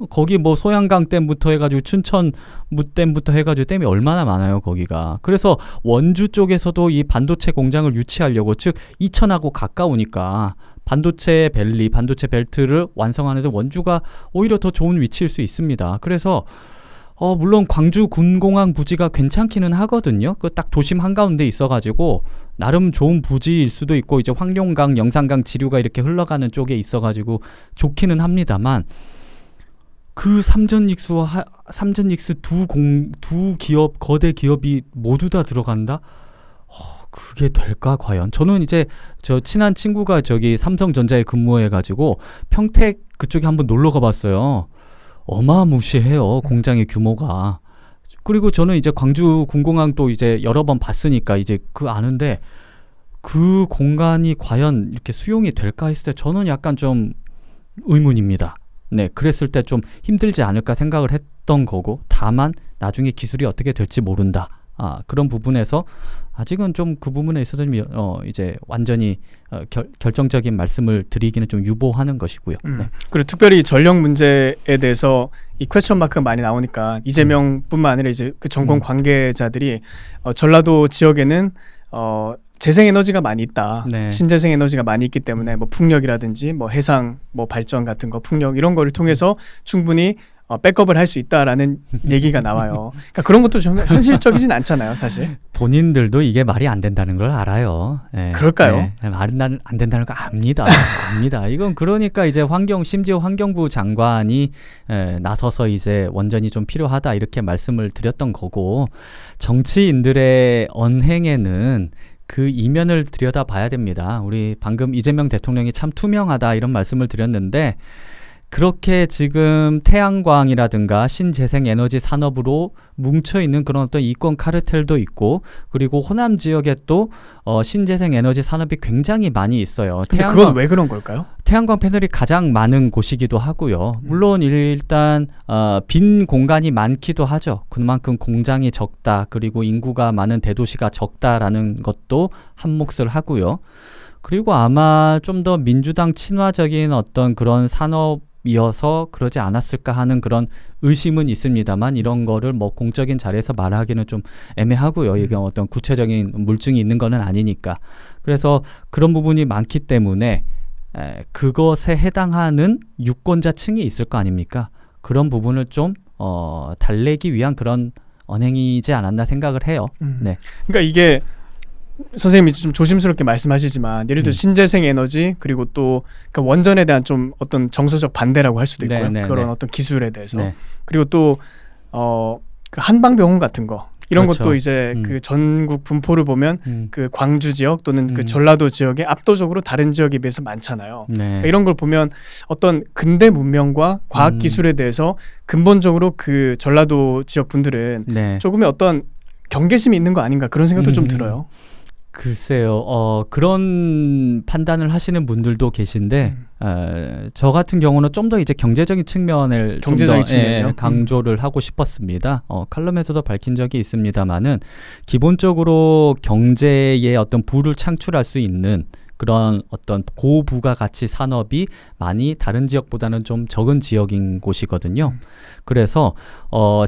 거기 뭐 소양강 댐부터 해가지고 춘천 무댐부터 해가지고 댐이 얼마나 많아요 거기가. 그래서 원주 쪽에서도 이 반도체 공장을 유치하려고 즉 이천하고 가까우니까 반도체 밸리, 반도체 벨트를 완성하는 데 원주가 오히려 더 좋은 위치일 수 있습니다. 그래서 물론 광주 군공항 부지가 괜찮기는 하거든요. 그 딱 도심 한가운데 있어가지고 나름 좋은 부지일 수도 있고 이제 황룡강, 영산강 지류가 이렇게 흘러가는 쪽에 있어가지고 좋기는 합니다만 그 삼전닉스와 삼전닉스 두 기업 거대 기업이 모두 다 들어간다? 그게 될까 과연? 저는 이제 저 친한 친구가 저기 삼성전자에 근무해가지고 평택 그쪽에 한번 놀러 가봤어요. 어마무시해요 공장의 규모가. 그리고 저는 이제 광주 군공항 또 이제 여러 번 봤으니까 이제 그 아는데 그 공간이 과연 이렇게 수용이 될까 했을 때 저는 약간 좀 의문입니다. 그랬을 때 좀 힘들지 않을까 생각을 했던 거고 다만 나중에 기술이 어떻게 될지 모른다. 그런 부분에서 아직은 좀 그 부분에 있어서 좀 이제 완전히 결정적인 말씀을 드리기는 좀 유보하는 것이고요. 그리고 특별히 전력 문제에 대해서 이 퀘스천 마크가 많이 나오니까 이재명뿐만 아니라 이제 그 정권 관계자들이 전라도 지역에는 재생에너지가 많이 있다. 신재생에너지가 많이 있기 때문에 뭐 풍력이라든지 뭐 해상 뭐 발전 같은 거 풍력 이런 거를 통해서 충분히 백업을 할 수 있다라는 얘기가 나와요. 그러니까 그런 것도 좀 현실적이진 않잖아요, 사실. 본인들도 이게 말이 안 된다는 걸 알아요. 예. 그럴까요? 예. 말이 안 된다는 거 압니다. 압니다. 이건 그러니까 이제 심지어 환경부 장관이 나서서 이제 원전이 좀 필요하다 이렇게 말씀을 드렸던 거고, 정치인들의 언행에는 그 이면을 들여다봐야 됩니다. 우리 방금 이재명 대통령이 참 투명하다 이런 말씀을 드렸는데, 그렇게 지금 태양광이라든가 신재생에너지 산업으로 뭉쳐있는 그런 어떤 이권 카르텔도 있고, 그리고 호남 지역에 또 신재생에너지 산업이 굉장히 많이 있어요. 근데 그건 왜 그런 걸까요? 태양광 패널이 가장 많은 곳이기도 하고요. 물론 일단 빈 공간이 많기도 하죠. 그만큼 공장이 적다, 그리고 인구가 많은 대도시가 적다라는 것도 한몫을 하고요. 그리고 아마 좀 더 민주당 친화적인 어떤 그런 산업이어서 그러지 않았을까 하는 그런 의심은 있습니다만, 이런 거를 뭐 공적인 자리에서 말하기는 좀 애매하고요. 이게 어떤 구체적인 물증이 있는 거는 아니니까. 그래서 그런 부분이 많기 때문에 그것에 해당하는 유권자층이 있을 거 아닙니까? 그런 부분을 좀 달래기 위한 그런 언행이지 않았나 생각을 해요. 네. 그러니까 이게 선생님이 좀 조심스럽게 말씀하시지만, 예를 들어 신재생 에너지, 그리고 또 그러니까 원전에 대한 좀 어떤 정서적 반대라고 할 수도 있고요. 그런 어떤 기술에 대해서. 그리고 또 그 한방병원 같은 거, 이런 그렇죠. 것도 이제 그 전국 분포를 보면 그 광주 지역 또는 그 전라도 지역에 압도적으로 다른 지역에 비해서 많잖아요. 그러니까 이런 걸 보면 어떤 근대 문명과 과학 기술에 대해서 근본적으로 그 전라도 지역 분들은 조금의 어떤 경계심이 있는 거 아닌가, 그런 생각도 좀 들어요. 글쎄요. 그런 판단을 하시는 분들도 계신데, 저 같은 경우는 좀 더 이제 경제적인 측면을 강조를 하고 싶었습니다. 칼럼에서도 밝힌 적이 있습니다만은, 기본적으로 경제에 어떤 부를 창출할 수 있는 그런 어떤 고부가가치 산업이 많이 다른 지역보다는 좀 적은 지역인 곳이거든요. 그래서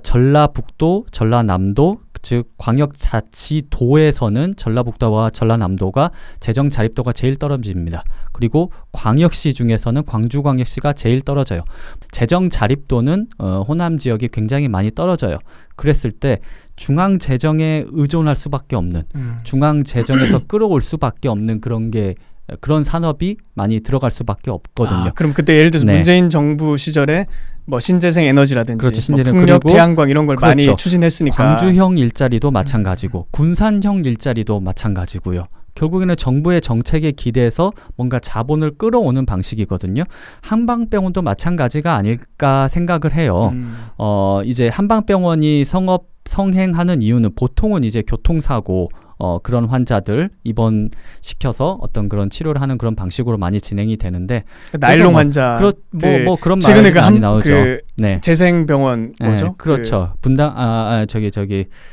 전라북도, 전라남도, 즉 광역자치도에서는 전라북도와 전라남도가 재정 자립도가 제일 떨어집니다. 그리고 광역시 중에서는 광주광역시가 제일 떨어져요. 재정 자립도는 호남 지역이 굉장히 많이 떨어져요. 그랬을 때 중앙 재정에 의존할 수밖에 없는, 중앙 재정에서 끌어올 수밖에 없는 그런 산업이 많이 들어갈 수밖에 없거든요. 그럼 그때 예를 들어서 문재인 정부 시절에 뭐 신재생 에너지라든지 그렇죠, 뭐 풍력, 태양광 이런 걸 많이 추진했으니까. 광주형 일자리도 마찬가지고 군산형 일자리도 마찬가지고요. 결국에는 정부의 정책에 기대해서 뭔가 자본을 끌어오는 방식이거든요. 한방병원도 마찬가지가 아닐까 생각을 해요. 이제 한방병원이 성행하는 이유는 보통은 이제 교통사고, 그런 환자들 입원시켜서 어떤 그런 치료를 하는 그런 방식으로 많이 진행이 되는데, 나일론 환자 그런 최근에 말이 많이 나오죠. 재생병원 뭐죠? 그렇죠. 분당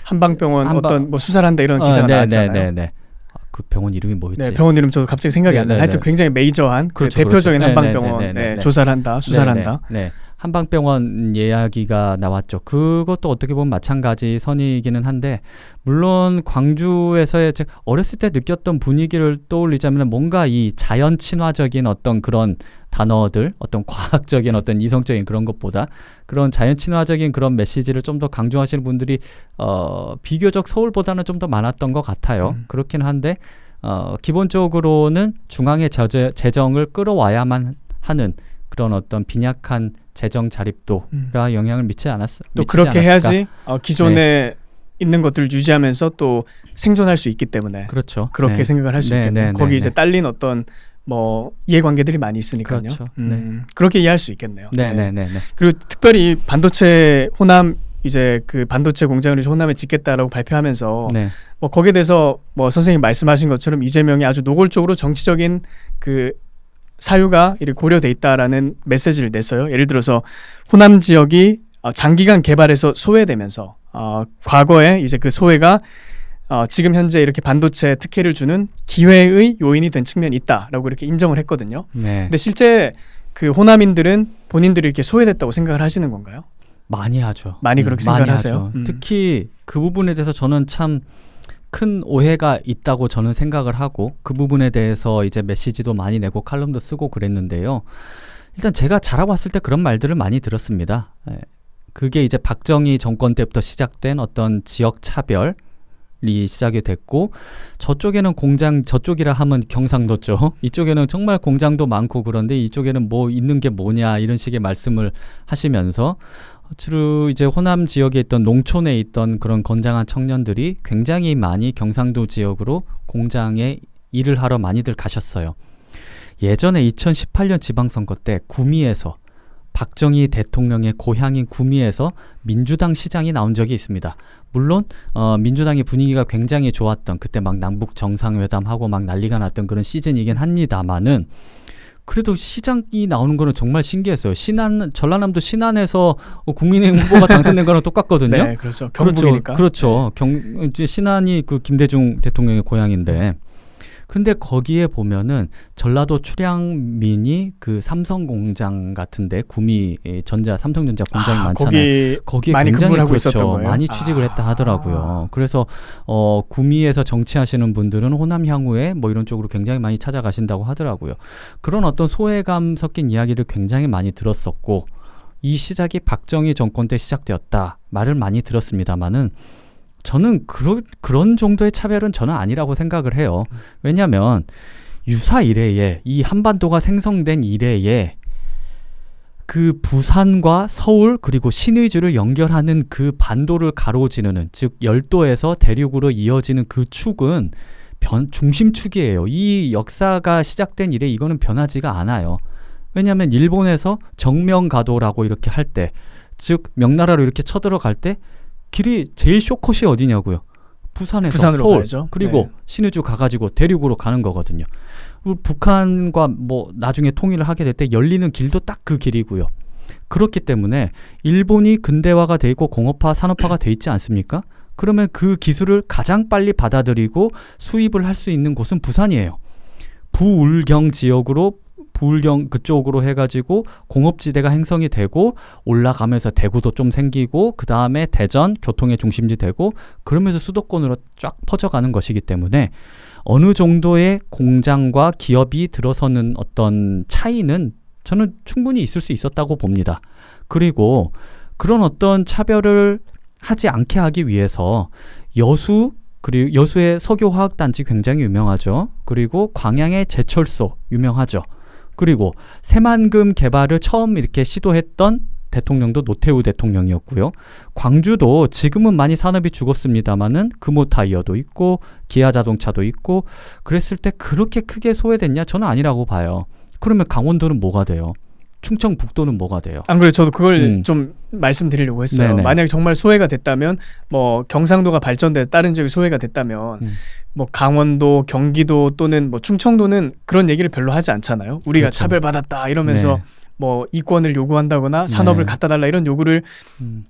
한방병원 어떤 뭐 수사를 한다 이런 기사가 나왔잖아요. 그 병원 이름이 뭐였지? 병원 이름 저도 갑자기 생각이 안 나요. 하여튼 굉장히 메이저한 대표적인 한방병원 조사를 한다, 수사를 한다. 한방병원 이야기가 나왔죠. 그것도 어떻게 보면 마찬가지 선이기는 한데, 물론 광주에서의 어렸을 때 느꼈던 분위기를 떠올리자면, 뭔가 이 자연 친화적인 어떤 그런 단어들, 어떤 과학적인 어떤 이성적인 그런 것보다 그런 자연 친화적인 그런 메시지를 좀 더 강조하시는 분들이 비교적 서울보다는 좀 더 많았던 것 같아요. 그렇긴 한데 기본적으로는 중앙의 재정을 끌어와야만 하는 그런 어떤 빈약한 재정 자립도가 영향을 미치지 않았을까. 또 그렇게 해야지 기존에 있는 것들을 유지하면서 또 생존할 수 있기 때문에, 그렇죠. 그렇게 생각을 할 수 있겠네요. 거기 이제 딸린 어떤 뭐 이해관계들이 많이 있으니까요. 그렇죠. 그렇게 이해할 수 있겠네요. 네네네. 그리고 특별히 반도체 호남, 이제 그 반도체 공장을 호남에 짓겠다라고 발표하면서 뭐 거기에 대해서 뭐 선생님 말씀하신 것처럼 이재명이 아주 노골적으로 정치적인 그 사유가 이렇게 고려돼 있다라는 메시지를 냈어요. 예를 들어서 호남 지역이 장기간 개발에서 소외되면서 과거에 이제 그 소외가 지금 현재 이렇게 반도체 특혜를 주는 기회의 요인이 된 측면이 있다라고 이렇게 인정을 했거든요. 근데 실제 그 호남인들은 본인들이 이렇게 소외됐다고 생각을 하시는 건가요? 많이 하죠. 많이 그렇게 생각을 하세요? 특히 그 부분에 대해서 저는 참 큰 오해가 있다고 저는 생각을 하고, 그 부분에 대해서 이제 메시지도 많이 내고 칼럼도 쓰고 그랬는데요. 일단 제가 자라왔을 때 그런 말들을 많이 들었습니다. 예. 그게 이제 박정희 정권 때부터 시작된 어떤 지역 차별이 시작이 됐고, 저쪽에는 공장, 저쪽이라 하면 경상도 쪽, 이쪽에는 정말 공장도 많고 그런데 이쪽에는 뭐 있는 게 뭐냐 이런 식의 말씀을 하시면서 주로 이제 호남 지역에 있던 농촌에 있던 그런 건장한 청년들이 굉장히 많이 경상도 지역으로 공장에 일을 하러 많이들 가셨어요. 예전에 2018년 지방선거 때 구미에서 박정희 대통령의 고향인 구미에서 민주당 시장이 나온 적이 있습니다. 물론 민주당의 분위기가 굉장히 좋았던, 그때 막 남북 정상회담하고 막 난리가 났던 그런 시즌이긴 합니다만은, 그래도 시장이 나오는 거는 정말 신기했어요. 전라남도 신안에서 국민의힘 후보가 당선된 거랑 똑같거든요. 네, 그렇죠. 경북이니까. 그렇죠. 이제 신안이 그 김대중 대통령의 고향인데, 근데 거기에 보면은 전라도 출향민이 그 삼성 공장 같은데, 구미 삼성전자 공장이 많잖아요. 거기에 많이 굉장히 근무를 하고 있었던 거예요? 많이 취직을 했다 하더라고요. 그래서 구미에서 정치하시는 분들은 호남 향후에 뭐 이런 쪽으로 굉장히 많이 찾아가신다고 하더라고요. 그런 어떤 소외감 섞인 이야기를 굉장히 많이 들었었고, 이 시작이 박정희 정권 때 시작되었다 말을 많이 들었습니다만은, 저는 그런 정도의 차별은 저는 아니라고 생각을 해요. 왜냐하면 유사 이래에, 이 한반도가 생성된 이래에 그 부산과 서울 그리고 신의주를 연결하는 그 반도를 가로지르는, 즉 열도에서 대륙으로 이어지는 그 축은 중심축이에요. 이 역사가 시작된 이래 이거는 변하지가 않아요. 왜냐하면 일본에서 정명가도라고 이렇게 할 때, 즉 명나라로 이렇게 쳐들어갈 때 길이 제일 쇼컷이 어디냐고요? 부산에서 부산으로 서울, 가야죠. 그리고 네. 신의주 가가지고 대륙으로 가는 거거든요. 북한과 뭐 나중에 통일을 하게 될 때 열리는 길도 딱 그 길이고요. 그렇기 때문에 일본이 근대화가 돼 있고 공업화, 산업화가 돼 있지 않습니까? 그러면 그 기술을 가장 빨리 받아들이고 수입을 할 수 있는 곳은 부산이에요. 부울경 지역으로, 부울경 그쪽으로 해가지고 공업지대가 형성이 되고, 올라가면서 대구도 좀 생기고, 그 다음에 대전 교통의 중심지 되고, 그러면서 수도권으로 쫙 퍼져가는 것이기 때문에 어느 정도의 공장과 기업이 들어서는 어떤 차이는 저는 충분히 있을 수 있었다고 봅니다. 그리고 그런 어떤 차별을 하지 않게 하기 위해서 그리고 여수의 석유화학단지 굉장히 유명하죠. 그리고 광양의 제철소 유명하죠. 그리고 새만금 개발을 처음 이렇게 시도했던 대통령도 노태우 대통령이었고요. 광주도 지금은 많이 산업이 죽었습니다마는 금호타이어도 있고 기아자동차도 있고, 그랬을 때 그렇게 크게 소외됐냐? 저는 아니라고 봐요. 그러면 강원도는 뭐가 돼요? 충청북도는 뭐가 돼요? 안 그래요? 저도 그걸 좀 말씀드리려고 했어요. 네네. 만약에 정말 소외가 됐다면, 뭐 경상도가 발전돼 다른 지역이 소외가 됐다면, 뭐 강원도, 경기도 또는 뭐 충청도는 그런 얘기를 별로 하지 않잖아요. 우리가 그렇죠. 차별받았다 이러면서 네. 뭐 이권을 요구한다거나 산업을 네. 갖다 달라 이런 요구를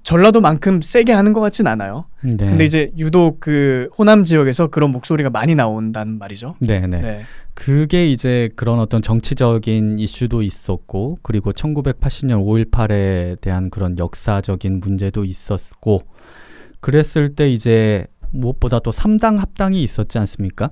전라도만큼 세게 하는 것 같진 않아요. 네. 근데 이제 유독 그 호남 지역에서 그런 목소리가 많이 나온다는 말이죠. 네네. 네. 그게 이제 그런 어떤 정치적인 이슈도 있었고, 그리고 1980년 5.18에 대한 그런 역사적인 문제도 있었고, 그랬을 때 이제 무엇보다 또 3당 합당이 있었지 않습니까?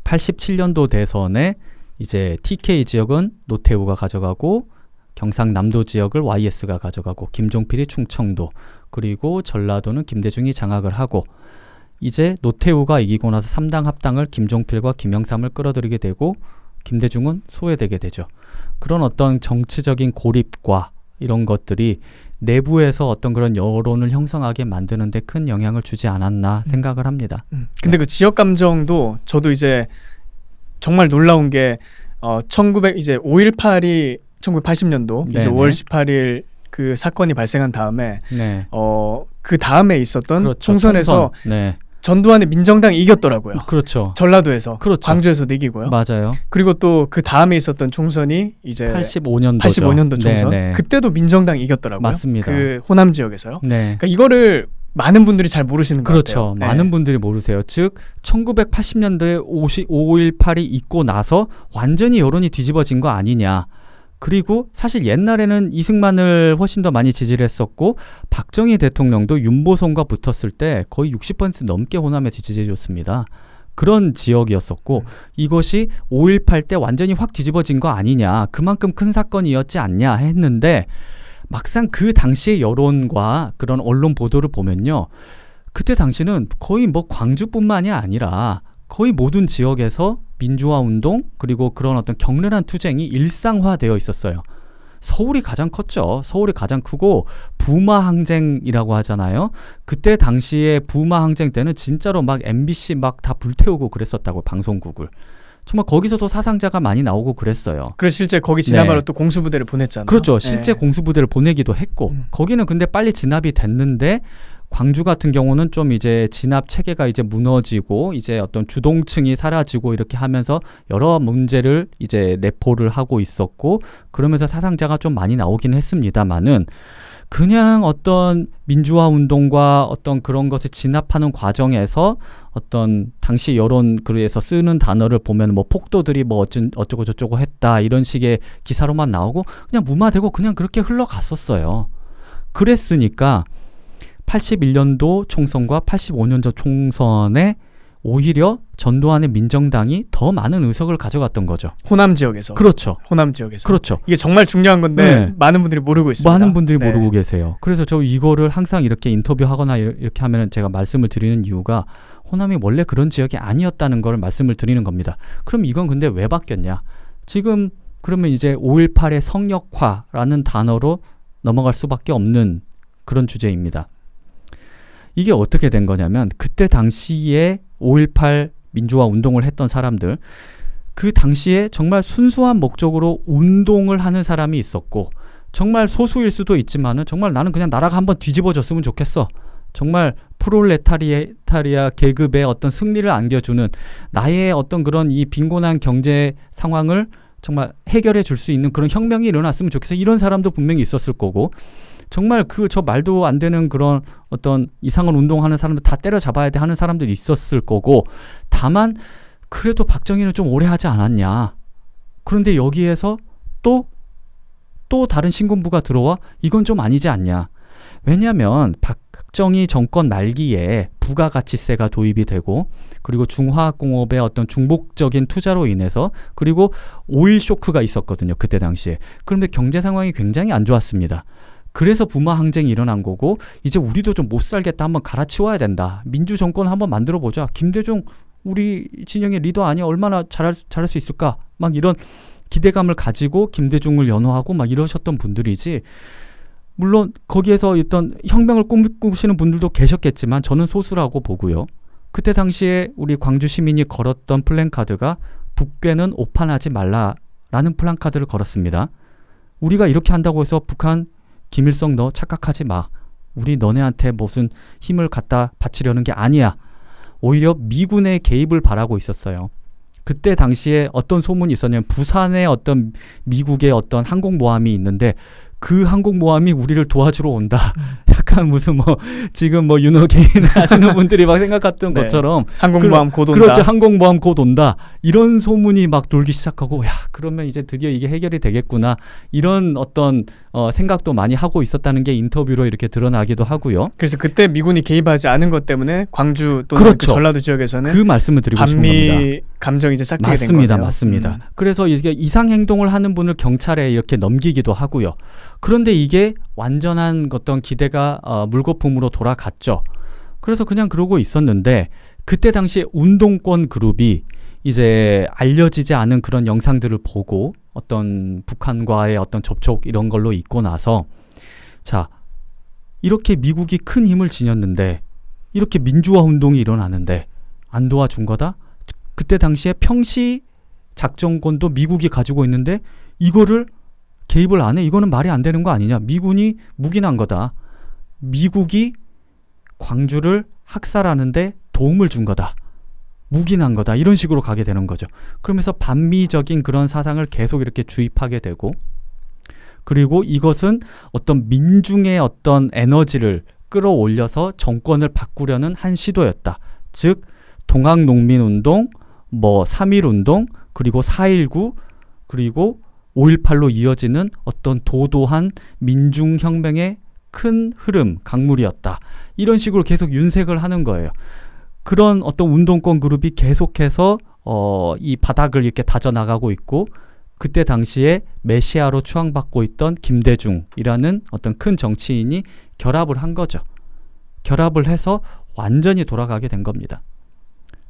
87년도 대선에 이제 TK 지역은 노태우가 가져가고, 경상남도 지역을 YS가 가져가고, 김종필이 충청도, 그리고 전라도는 김대중이 장악을 하고, 이제 노태우가 이기고 나서 3당 합당을 김종필과 김영삼을 끌어들이게 되고, 김대중은 소외되게 되죠. 그런 어떤 정치적인 고립과 이런 것들이 내부에서 어떤 그런 여론을 형성하게 만드는데 큰 영향을 주지 않았나 생각을 합니다. 근데 그 지역 감정도 저도 이제 정말 놀라운 게 5.18이 1980년도 이제 5월 18일 그 사건이 발생한 다음에 네. 그 다음에 있었던 그렇죠. 총선에서 네. 전두환의 민정당이 이겼더라고요. 그렇죠. 전라도에서, 그렇죠. 광주에서도 이기고요. 맞아요. 그리고 또 그 다음에 있었던 총선이 이제 85년도 총선. 네, 네. 그때도 민정당이 이겼더라고요. 맞습니다. 그 호남 지역에서요. 네. 그러니까 이거를 많은 분들이 잘 모르시는 것 그렇죠. 같아요. 많은 네. 분들이 모르세요. 즉 1980년도에 5.18이 있고 나서 완전히 여론이 뒤집어진 거 아니냐. 그리고 사실 옛날에는 이승만을 훨씬 더 많이 지지를 했었고, 박정희 대통령도 윤보선과 붙었을 때 거의 60% 넘게 호남에 지지해줬습니다. 그런 지역이었었고 이것이 5.18 때 완전히 확 뒤집어진 거 아니냐, 그만큼 큰 사건이었지 않냐 했는데 막상 그 당시의 여론과 그런 언론 보도를 보면요, 그때 당시는 거의 뭐 광주뿐만이 아니라 거의 모든 지역에서 민주화 운동 그리고 그런 어떤 격렬한 투쟁이 일상화되어 있었어요. 서울이 가장 컸죠. 서울이 가장 크고 부마 항쟁이라고 하잖아요. 그때 당시에 부마 항쟁 때는 진짜로 막 MBC 막 다 불태우고 그랬었다고, 방송국을. 정말 거기서도 사상자가 많이 나오고 그랬어요. 그래서 실제 거기 지나가러 또 공수부대를 보냈잖아요. 그렇죠. 실제 공수부대를 보내기도 했고 거기는 근데 빨리 진압이 됐는데 광주 같은 경우는 좀 이제 진압 체계가 이제 무너지고 이제 어떤 주동층이 사라지고 이렇게 하면서 여러 문제를 이제 내포를 하고 있었고 그러면서 사상자가 좀 많이 나오긴 했습니다만은 그냥 어떤 민주화 운동과 어떤 그런 것을 진압하는 과정에서 어떤 당시 여론 글에서 쓰는 단어를 보면 뭐 폭도들이 뭐 어쩌고 저쩌고 했다 이런 식의 기사로만 나오고 그냥 무마되고 그냥 그렇게 흘러갔었어요. 그랬으니까 81년도 총선과 85년도 총선에 오히려 전두환의 민정당이 더 많은 의석을 가져갔던 거죠. 호남 지역에서. 그렇죠. 호남 지역에서. 그렇죠. 이게 정말 중요한 건데 많은 분들이 모르고 있습니다. 많은 분들이 모르고 계세요. 그래서 저 이거를 항상 이렇게 인터뷰하거나 이렇게 하면 제가 말씀을 드리는 이유가 호남이 원래 그런 지역이 아니었다는 걸 말씀을 드리는 겁니다. 그럼 이건 근데 왜 바뀌었냐? 지금 그러면 이제 5.18의 성역화라는 단어로 넘어갈 수밖에 없는 그런 주제입니다. 이게 어떻게 된 거냐면 그때 당시에 5.18 민주화 운동을 했던 사람들, 그 당시에 정말 순수한 목적으로 운동을 하는 사람이 있었고 정말 소수일 수도 있지만은 정말 나는 그냥 나라가 한번 뒤집어졌으면 좋겠어. 정말 프롤레타리아 계급의 어떤 승리를 안겨주는 나의 어떤 그런 이 빈곤한 경제 상황을 정말 해결해 줄 수 있는 그런 혁명이 일어났으면 좋겠어. 이런 사람도 분명히 있었을 거고 정말 저 말도 안 되는 그런 어떤 이상한 운동하는 사람들 다 때려잡아야 돼 하는 사람들이 있었을 거고 다만 그래도 박정희는 좀 오래 하지 않았냐. 그런데 여기에서 또 다른 신군부가 들어와 이건 좀 아니지 않냐. 왜냐하면 박정희 정권 말기에 부가가치세가 도입이 되고 그리고 중화학공업의 어떤 중복적인 투자로 인해서 그리고 오일 쇼크가 있었거든요. 그때 당시에. 그런데 경제 상황이 굉장히 안 좋았습니다. 그래서 부마 항쟁이 일어난 거고 이제 우리도 좀 못 살겠다 한번 갈아치워야 된다. 민주 정권 한번 만들어보자. 김대중 우리 진영의 리더 아니야. 얼마나 잘할 수 있을까. 막 이런 기대감을 가지고 김대중을 연호하고 막 이러셨던 분들이지. 물론 거기에서 어떤 혁명을 꿈꾸시는 분들도 계셨겠지만 저는 소수라고 보고요. 그때 당시에 우리 광주 시민이 걸었던 플랜카드가 북괴는 오판하지 말라라는 플랜카드를 걸었습니다. 우리가 이렇게 한다고 해서 북한 김일성 너 착각하지 마. 우리 너네한테 무슨 힘을 갖다 바치려는 게 아니야. 오히려 미군의 개입을 바라고 있었어요. 그때 당시에 어떤 소문이 있었냐면 부산에 어떤 미국의 어떤 항공모함이 있는데 그 항공모함이 우리를 도와주러 온다. 약간 무슨 뭐 지금 뭐 윤호개인 하시는 분들이 막 생각했던 것처럼 항공모함 곧 온다. 그렇죠. 항공모함 곧 온다. 이런 소문이 막 돌기 시작하고 야 그러면 이제 드디어 이게 해결이 되겠구나. 이런 어떤 생각도 많이 하고 있었다는 게 인터뷰로 이렇게 드러나기도 하고요. 그래서 그때 미군이 개입하지 않은 것 때문에 광주 또는 그렇죠. 그 전라도 지역에서는 그 말씀을 드리고 싶은 겁니다. 반미 감정이 이제 싹트게 된 거예요. 맞습니다. 그래서 이게 이상 행동을 하는 분을 경찰에 이렇게 넘기기도 하고요. 그런데 이게 완전한 어떤 기대가 물거품으로 돌아갔죠. 그래서 그냥 그러고 있었는데 그때 당시에 운동권 그룹이 이제 알려지지 않은 그런 영상들을 보고 어떤 북한과의 어떤 접촉 이런 걸로 있고 나서 자 이렇게 미국이 큰 힘을 지녔는데 이렇게 민주화 운동이 일어나는데 안 도와준 거다? 그때 당시에 평시 작전권도 미국이 가지고 있는데 이거를 개입을 안 해? 이거는 말이 안 되는 거 아니냐? 미군이 묵인한 거다. 미국이 광주를 학살하는데 도움을 준 거다. 묵인한 거다. 이런 식으로 가게 되는 거죠. 그러면서 반미적인 그런 사상을 계속 이렇게 주입하게 되고 그리고 이것은 어떤 민중의 어떤 에너지를 끌어올려서 정권을 바꾸려는 한 시도였다. 즉 동학농민운동, 뭐 3.1운동, 그리고 4.19, 그리고 5.18로 이어지는 어떤 도도한 민중혁명의 큰 흐름, 강물이었다. 이런 식으로 계속 윤색을 하는 거예요. 그런 어떤 운동권 그룹이 계속해서 이 바닥을 이렇게 다져나가고 있고 그때 당시에 메시아로 추앙받고 있던 김대중이라는 어떤 큰 정치인이 결합을 한 거죠. 결합을 해서 완전히 돌아가게 된 겁니다.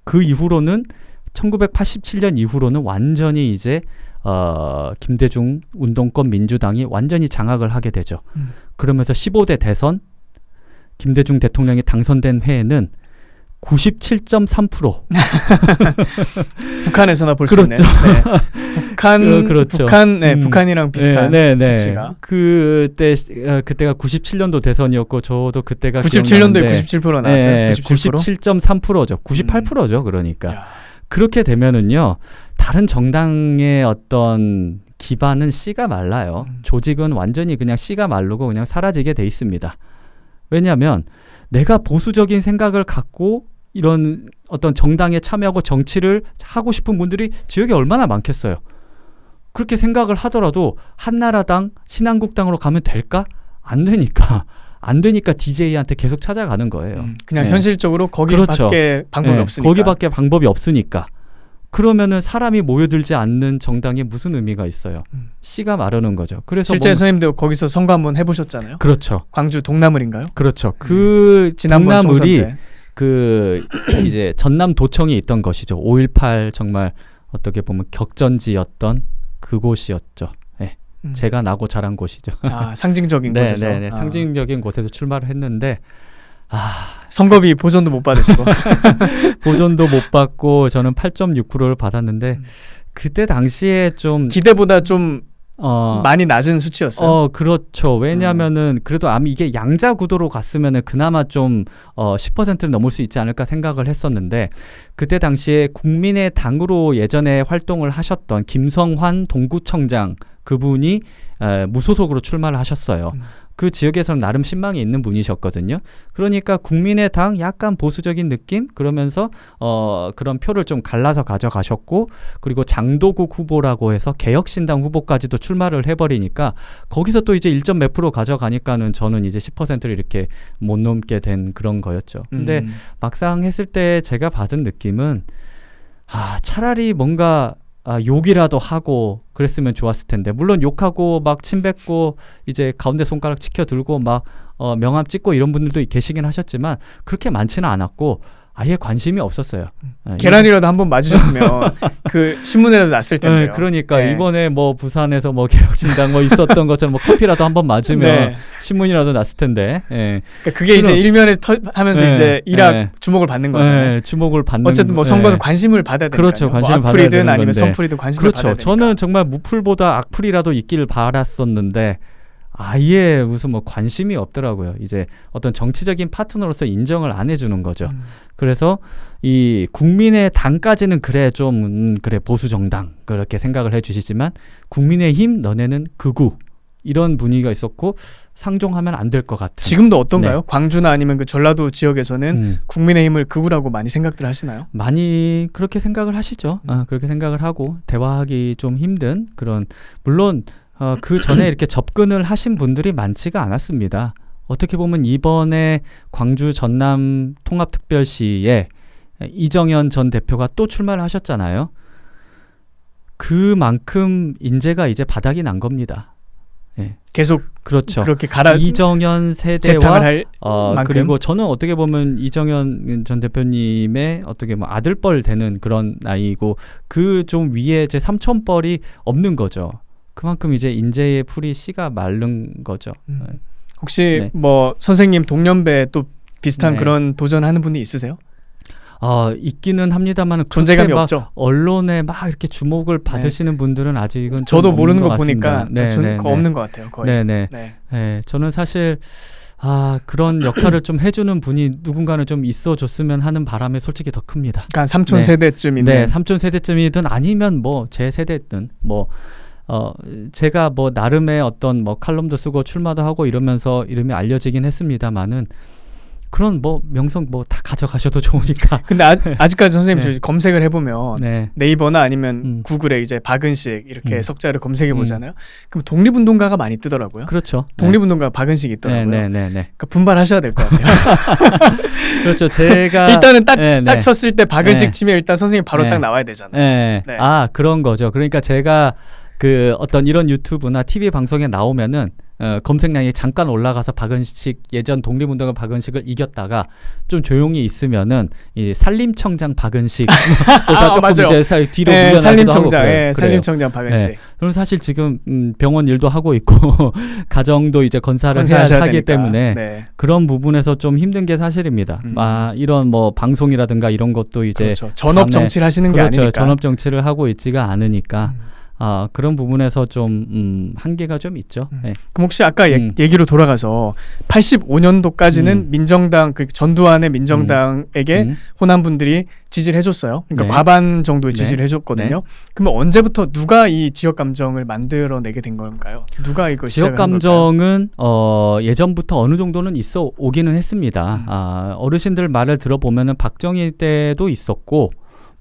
그 이후로는 1987년 이후로는 완전히 이제 김대중 운동권 민주당이 완전히 장악을 하게 되죠. 그러면서 15대 대선 김대중 대통령이 당선된 해에는 97.3%. 북한에서나 볼 수 그렇죠. 있는. 그렇죠. 북한이랑 비슷한 수치가. 그때가 97년도 대선이었고 저도 그때가 97년도에 97% 나왔어요. 97.3%죠. 98%죠. 그러니까. 야. 그렇게 되면은요. 다른 정당의 어떤 기반은 씨가 말라요. 조직은 완전히 그냥 씨가 마르고 그냥 사라지게 돼 있습니다. 왜냐하면 내가 보수적인 생각을 갖고 이런 어떤 정당에 참여하고 정치를 하고 싶은 분들이 지역에 얼마나 많겠어요. 그렇게 생각을 하더라도 한나라당, 신한국당으로 가면 될까? 안 되니까 DJ한테 계속 찾아가는 거예요. 그냥 현실적으로 거기밖에 그렇죠. 방법이 없으니까. 거기밖에 방법이 없으니까. 그러면은 사람이 모여들지 않는 정당에 무슨 의미가 있어요? 씨가 마르는 거죠. 그래서 실제 선생님도 거기서 선거 한번 해보셨잖아요. 그렇죠. 광주 동나물인가요? 그렇죠. 그 지난번 동나물이 그 이제 전남도청에 있던 것이죠. 5.18 정말 어떻게 보면 격전지였던 그곳이었죠. 네. 제가 나고 자란 곳이죠. 상징적인 곳에서. 네, 상징적인 곳에서 출마를 했는데 선거비 보전도 못 받으시고 보전도 못 받고 저는 8.6%를 받았는데 그때 당시에 좀 기대보다 좀 많이 낮은 수치였어요. 그렇죠. 왜냐하면은 그래도 이게 양자 구도로 갔으면은 그나마 좀 10%는 넘을 수 있지 않을까 생각을 했었는데 그때 당시에 국민의당으로 예전에 활동을 하셨던 김성환 동구청장 그분이 무소속으로 출마를 하셨어요. 그 지역에서는 나름 신망이 있는 분이셨거든요. 그러니까 국민의당 약간 보수적인 느낌? 그러면서 그런 표를 좀 갈라서 가져가셨고 그리고 장도국 후보라고 해서 개혁신당 후보까지도 출마를 해버리니까 거기서 또 이제 1점 몇 프로 가져가니까는 저는 이제 10%를 이렇게 못 넘게 된 그런 거였죠. 근데 막상 했을 때 제가 받은 느낌은 차라리 뭔가 욕이라도 하고 그랬으면 좋았을 텐데 물론 욕하고 막 침뱉고 이제 가운데 손가락 치켜들고 막 명함 찍고 이런 분들도 계시긴 하셨지만 그렇게 많지는 않았고 아예 관심이 없었어요. 계란이라도 한번 맞으셨으면 그 신문이라도 났을 텐데요. 그러니까 이번에 뭐 부산에서 뭐 개혁신당 뭐 있었던 것처럼 뭐 커피라도 한번 맞으면 신문이라도 났을 텐데. 그러니까 그게 이제 일면에 하면서 이제 일학 주목을 받는 거잖아요. 주목을 받는. 어쨌든 뭐 선거는 관심을 받아야 되니까요. 그렇죠. 관심을 받아야 되는 악플이든 아니면 건데. 선플이든 관심을 받아야 되니까. 저는 정말 무플보다 악플이라도 있기를 바랐었는데 아예 무슨 뭐 관심이 없더라고요. 이제 어떤 정치적인 파트너로서 인정을 안 해주는 거죠. 그래서 이 국민의 당까지는 그래 좀 그래 보수 정당 그렇게 생각을 해주시지만 국민의힘 너네는 극우 이런 분위기가 있었고 상종하면 안 될 것 같은. 지금도 어떤가요? 광주나 아니면 그 전라도 지역에서는 국민의힘을 극우라고 많이 생각들 하시나요? 많이 그렇게 생각을 하시죠. 그렇게 생각을 하고 대화하기 좀 힘든 그런 물론. 그 전에 이렇게 접근을 하신 분들이 많지가 않았습니다. 어떻게 보면 이번에 광주 전남 통합특별시에 이정현 전 대표가 또 출마를 하셨잖아요. 그만큼 인재가 이제 바닥이 난 겁니다. 계속 그렇죠. 그렇게 이정현 세대와 할 그리고 저는 어떻게 보면 이정현 전 대표님의 어떻게 뭐 아들뻘 되는 그런 나이고 그 좀 위에 제 삼촌뻘이 없는 거죠. 그만큼 이제 인재의 풀이 씨가 마른 거죠. 혹시 뭐 선생님 동년배 또 비슷한 그런 도전하는 분이 있으세요? 있기는 합니다만 존재감이 없죠. 언론에 막 이렇게 주목을 받으시는 분들은 아직은 저도 모르는 거 같습니다. 보니까 없는 것 같아요. 거의. 저는 사실 그런 역할을 좀 해주는 분이 누군가는 좀 있어줬으면 하는 바람이 솔직히 더 큽니다. 그러니까 삼촌 세대쯤이든 삼촌 세대쯤이든 아니면 뭐 제 세대든 뭐 제가 뭐 나름의 어떤 뭐 칼럼도 쓰고 출마도 하고 이러면서 이름이 알려지긴 했습니다만은 그런 뭐 명성 뭐 다 가져가셔도 좋으니까. 근데 아직까지 선생님 검색을 해보면 네이버나 아니면 구글에 이제 박은식 이렇게 석자를 검색해 보잖아요. 그럼 독립운동가가 많이 뜨더라고요. 그렇죠. 독립운동가 박은식이 있더라고요. 그러니까 분발하셔야 될 것 같아요. 그렇죠. 제가 일단은 딱 쳤을 때 박은식 치면 일단 선생님 바로 딱 나와야 되잖아요. 아, 그런 거죠. 그러니까 제가 그 어떤 이런 유튜브나 TV 방송에 나오면은 검색량이 잠깐 올라가서 박은식 예전 독립운동가 박은식을 이겼다가 좀 조용히 있으면은 이 산림청장 박은식 조금 맞아요. 이제 뒤로 물러나기도 하고 그래요. 산림청장 박은식. 그럼 사실 지금 병원 일도 하고 있고 가정도 이제 건사를 해야 하기 때문에 그런 부분에서 좀 힘든 게 사실입니다. 이런 뭐 방송이라든가 이런 것도 이제 그렇죠. 전업 정치를 하시는 게 아니니까. 전업 정치를 하고 있지가 않으니까. 그런 부분에서 좀 한계가 좀 있죠. 그럼 혹시 아까 얘기로 돌아가서 85년도까지는 민정당 그 전두환의 민정당에게 호남 분들이 지지를 해줬어요. 그러니까 과반 정도의 지지를 해줬거든요. 그러면 언제부터 누가 이 지역 감정을 만들어내게 된 건가요? 누가 이걸 지역 감정은 예전부터 어느 정도는 있어 오기는 했습니다. 어르신들 말을 들어보면은 박정희 때도 있었고.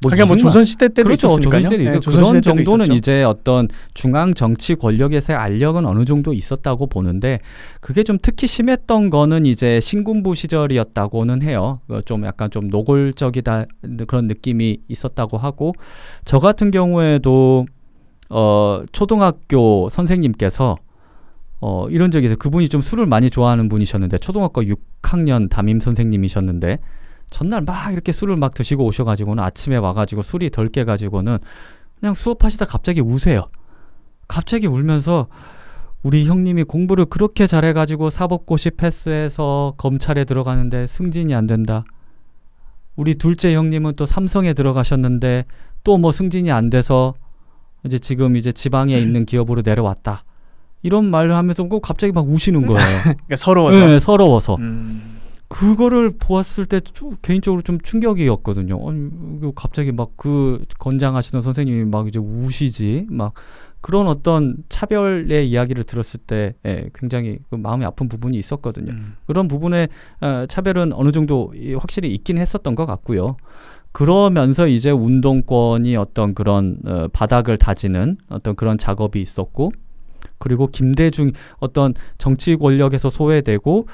뭐 조선시대 때도 있었으니까요. 그런 정도는 이제 어떤 중앙 정치 권력에서의 알력은 어느 정도 있었다고 보는데 그게 좀 특히 심했던 거는 이제 신군부 시절이었다고는 해요. 좀 약간 좀 노골적이다 그런 느낌이 있었다고 하고 저 같은 경우에도 초등학교 선생님께서 이런 적이 있어요. 그분이 좀 술을 많이 좋아하는 분이셨는데 초등학교 6학년 담임 선생님이셨는데 전날 막 이렇게 술을 막 드시고 오셔가지고는 아침에 와가지고 술이 덜 깨가지고는 그냥 수업하시다 갑자기 우세요. 갑자기 울면서 우리 형님이 공부를 그렇게 잘해가지고 사법고시 패스해서 검찰에 들어가는데 승진이 안 된다. 우리 둘째 형님은 또 삼성에 들어가셨는데 또 뭐 승진이 안 돼서 이제 지금 이제 지방에 있는 기업으로 내려왔다. 이런 말을 하면서 갑자기 막 우시는 거예요. 그러니까 서러워서. 네, 서러워서. 그거를 보았을 때 개인적으로 좀 충격이었거든요. 갑자기 막 그 권장하시던 선생님이 막 이제 우시지, 막 그런 어떤 차별의 이야기를 들었을 때 굉장히 그 마음이 아픈 부분이 있었거든요. 그런 부분에 차별은 어느 정도 확실히 있긴 했었던 것 같고요. 그러면서 이제 운동권이 어떤 그런 바닥을 다지는 어떤 그런 작업이 있었고. 그리고 김대중 어떤 정치 권력에서 소외되고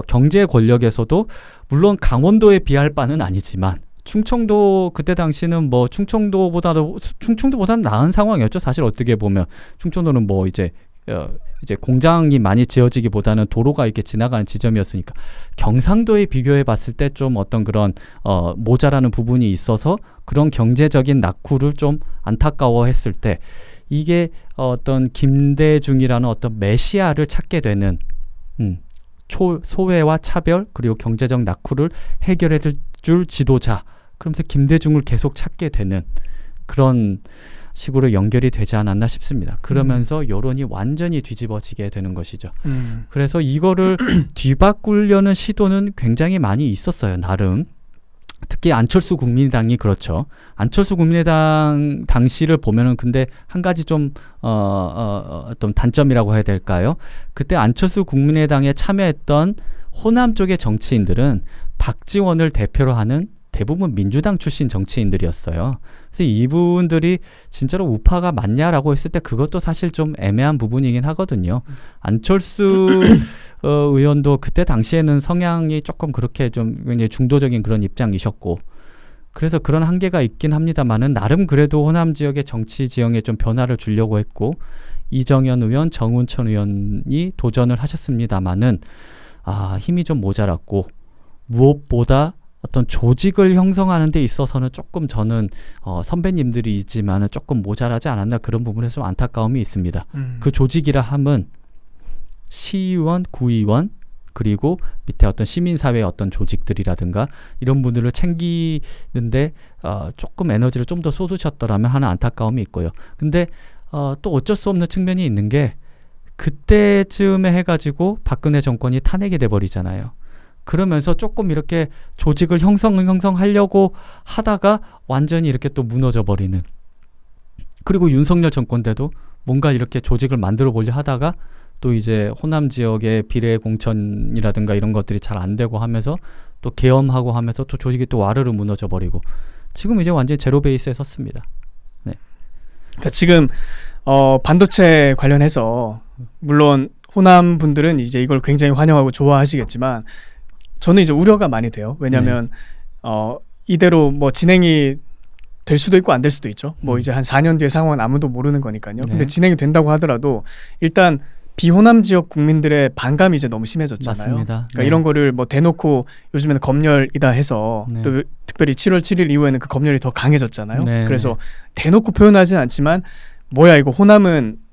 경제 권력에서도 물론 강원도에 비할 바는 아니지만 충청도 그때 당시는 뭐 충청도보다는 나은 상황이었죠. 사실 어떻게 보면 충청도는 뭐 이제 공장이 많이 지어지기보다는 도로가 이렇게 지나가는 지점이었으니까 경상도에 비교해 봤을 때 좀 어떤 그런 모자라는 부분이 있어서 그런 경제적인 낙후를 좀 안타까워했을 때 이게 어떤 김대중이라는 어떤 메시아를 찾게 되는 소외와 차별 그리고 경제적 낙후를 해결해 줄 지도자, 그러면서 김대중을 계속 찾게 되는 그런 식으로 연결이 되지 않았나 싶습니다. 그러면서 여론이 완전히 뒤집어지게 되는 것이죠. 그래서 이거를 뒤바꾸려는 시도는 굉장히 많이 있었어요. 나름. 특히 안철수 국민의당이 그렇죠. 안철수 국민의당 당시를 보면은 근데 한 가지 좀 어떤 단점이라고 해야 될까요? 그때 안철수 국민의당에 참여했던 호남 쪽의 정치인들은 박지원을 대표로 하는 대부분 민주당 출신 정치인들이었어요. 그래서 이분들이 진짜로 우파가 맞냐라고 했을 때 그것도 사실 좀 애매한 부분이긴 하거든요. 안철수 의원도 그때 당시에는 성향이 조금 그렇게 좀 굉장히 중도적인 그런 입장이셨고 그래서 그런 한계가 있긴 합니다만은 나름 그래도 호남 지역의 정치 지형에 좀 변화를 주려고 했고 이정현 의원, 정운천 의원이 도전을 하셨습니다만은 힘이 좀 모자랐고 무엇보다 어떤 조직을 형성하는 데 있어서는 조금 저는 선배님들이 있지만은 조금 모자라지 않았나 그런 부분에서 좀 안타까움이 있습니다. 그 조직이라 함은 시의원, 구의원 그리고 밑에 어떤 시민사회의 어떤 조직들이라든가 이런 분들을 챙기는데 조금 에너지를 좀 더 쏟으셨더라면 하는 안타까움이 있고요. 근데 또 어쩔 수 없는 측면이 있는 게 그때쯤에 해가지고 박근혜 정권이 탄핵이 돼버리잖아요. 그러면서 조금 이렇게 조직을 형성하려고 하다가 완전히 이렇게 또 무너져 버리는. 그리고 윤석열 정권 때도 뭔가 이렇게 조직을 만들어 보려 하다가 또 이제 호남 지역의 비례 공천이라든가 이런 것들이 잘 안 되고 하면서 또 계엄하고 하면서 또 조직이 또 와르르 무너져 버리고 지금 이제 완전히 제로 베이스에 섰습니다. 네. 그러니까 지금 반도체 관련해서 물론 호남 분들은 이제 이걸 굉장히 환영하고 좋아하시겠지만 저는 이제 우려가 많이 돼요. 왜냐하면 이대로 뭐 진행이 될 수도 있고 안 될 수도 있죠. 뭐 이제 한 4년 뒤의 상황은 아무도 모르는 거니까요. 네. 근데 진행이 된다고 하더라도 일단 비호남 지역 국민들의 반감이 이제 너무 심해졌잖아요. 맞습니다. 그러니까 이런 거를 뭐 대놓고 요즘에는 검열이다 해서 또 특별히 7월 7일 이후에는 그 검열이 더 강해졌잖아요. 그래서 대놓고 표현하진 않지만 뭐야 이거 호남은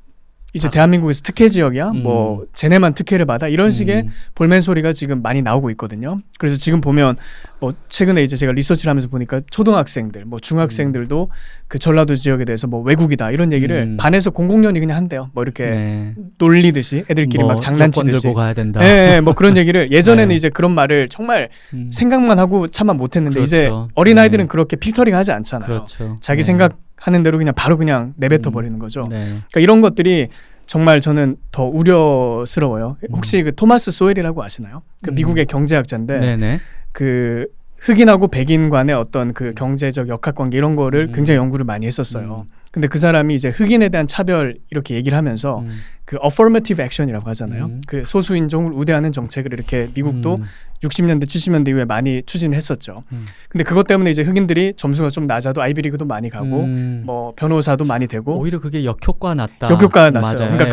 이제 대한민국에서 특혜 지역이야? 뭐 쟤네만 특혜를 받아? 이런 식의 볼멘 소리가 지금 많이 나오고 있거든요. 그래서 지금 보면 뭐 최근에 이제 제가 리서치를 하면서 보니까 초등학생들, 뭐 중학생들도 그 전라도 지역에 대해서 뭐 외국이다 이런 얘기를 반에서 공공연히 그냥 한대요. 뭐 이렇게 놀리듯이 애들끼리 뭐 막 장난치듯이. 여권 들고 가야 된다. 네, 뭐 그런 얘기를 예전에는 이제 그런 말을 정말 생각만 하고 참아 못했는데 그렇죠. 이제 어린아이들은 그렇게 필터링 하지 않잖아요. 그렇죠. 자기 생각하는 대로 그냥 바로 그냥 내뱉어 버리는 거죠. 네. 그러니까 이런 것들이 정말 저는 더 우려스러워요. 혹시 그 토마스 소웰이라고 아시나요? 그 미국의 경제학자인데 네네. 그 흑인하고 백인 간의 어떤 그 경제적 역학관계 이런 거를 굉장히 연구를 많이 했었어요. 근데 그 사람이 이제 흑인에 대한 차별 이렇게 얘기를 하면서 그 affirmative action이라고 하잖아요. 그 소수 인종을 우대하는 정책을 이렇게 미국도 60년대 70년대 이후에 많이 추진을 했었죠. 근데 그것 때문에 이제 흑인들이 점수가 좀 낮아도 아이비리그도 많이 가고 뭐 변호사도 많이 되고 오히려 그게 역효과 났다. 역효과가 났어요. 맞아요. 그러니까 네,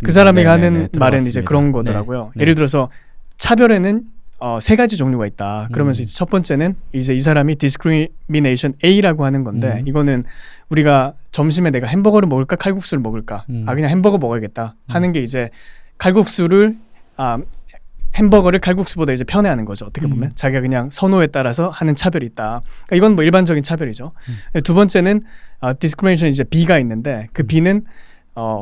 그 사람이 하는 말은 들어봤습니다. 이제 그런 거더라고요. 네. 예를 들어서 차별에는 3가지 종류가 있다. 그러면서 이제 첫 번째는 이제 이 사람이 discrimination A라고 하는 건데 이거는 우리가 점심에 내가 햄버거를 먹을까 칼국수를 먹을까 그냥 햄버거 먹어야겠다 하는 게 이제 칼국수를 햄버거를 칼국수보다 이제 편애하는 거죠. 어떻게 보면 자기가 그냥 선호에 따라서 하는 차별이 있다. 그러니까 이건 뭐 일반적인 차별이죠. 두 번째는 discrimination 이제 B가 있는데 그 B는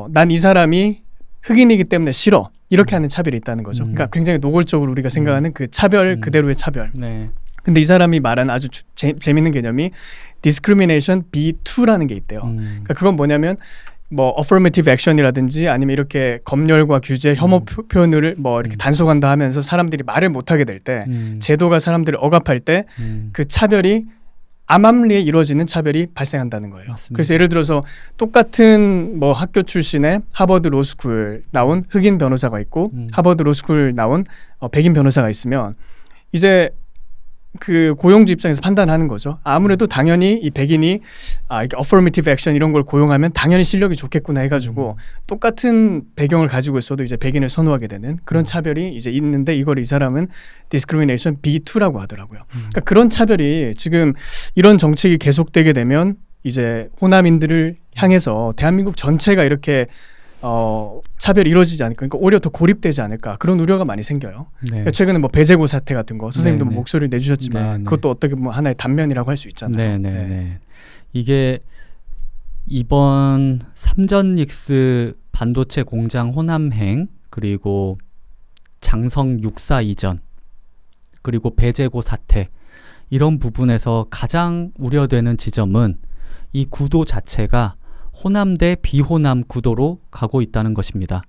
난 이 사람이 흑인이기 때문에 싫어. 이렇게 하는 차별이 있다는 거죠. 그러니까 굉장히 노골적으로 우리가 생각하는 그 차별 그대로의 차별. 네. 근데 이 사람이 말하는 아주 재밌는 개념이 discrimination B2라는 게 있대요. 그러니까 그건 뭐냐면 뭐 affirmative action이라든지 아니면 이렇게 검열과 규제, 혐오 표현을 뭐 이렇게 단속한다 하면서 사람들이 말을 못하게 될 때 제도가 사람들을 억압할 때 그 차별이 암암리에 이루어지는 차별이 발생한다는 거예요. 맞습니다. 그래서 예를 들어서 똑같은 뭐 학교 출신의 하버드 로스쿨 나온 흑인 변호사가 있고 하버드 로스쿨 나온 백인 변호사가 있으면 이제 그 고용주 입장에서 판단하는 거죠. 아무래도 당연히 이 백인이 이렇게 affirmative action 이런 걸 고용하면 당연히 실력이 좋겠구나 해가지고 똑같은 배경을 가지고 있어도 이제 백인을 선호하게 되는 그런 차별이 이제 있는데 이걸 이 사람은 discrimination B2라고 하더라고요. 그러니까 그런 차별이 지금 이런 정책이 계속되게 되면 이제 호남인들을 향해서 대한민국 전체가 이렇게 차별이 이루어지지 않을까. 그러니까 오히려 더 고립되지 않을까. 그런 우려가 많이 생겨요. 네. 그러니까 최근에 뭐 배제고 사태 같은 거 선생님도 네, 네. 목소리를 내주셨지만 네, 네. 그것도 어떻게 보면 하나의 단면이라고 할 수 있잖아요. 네. 이게 이번 삼전닉스 반도체 공장 호남행 그리고 장성 육사 이전 그리고 배제고 사태 이런 부분에서 가장 우려되는 지점은 이 구도 자체가 호남 대 비호남 구도로 가고 있다는 것입니다.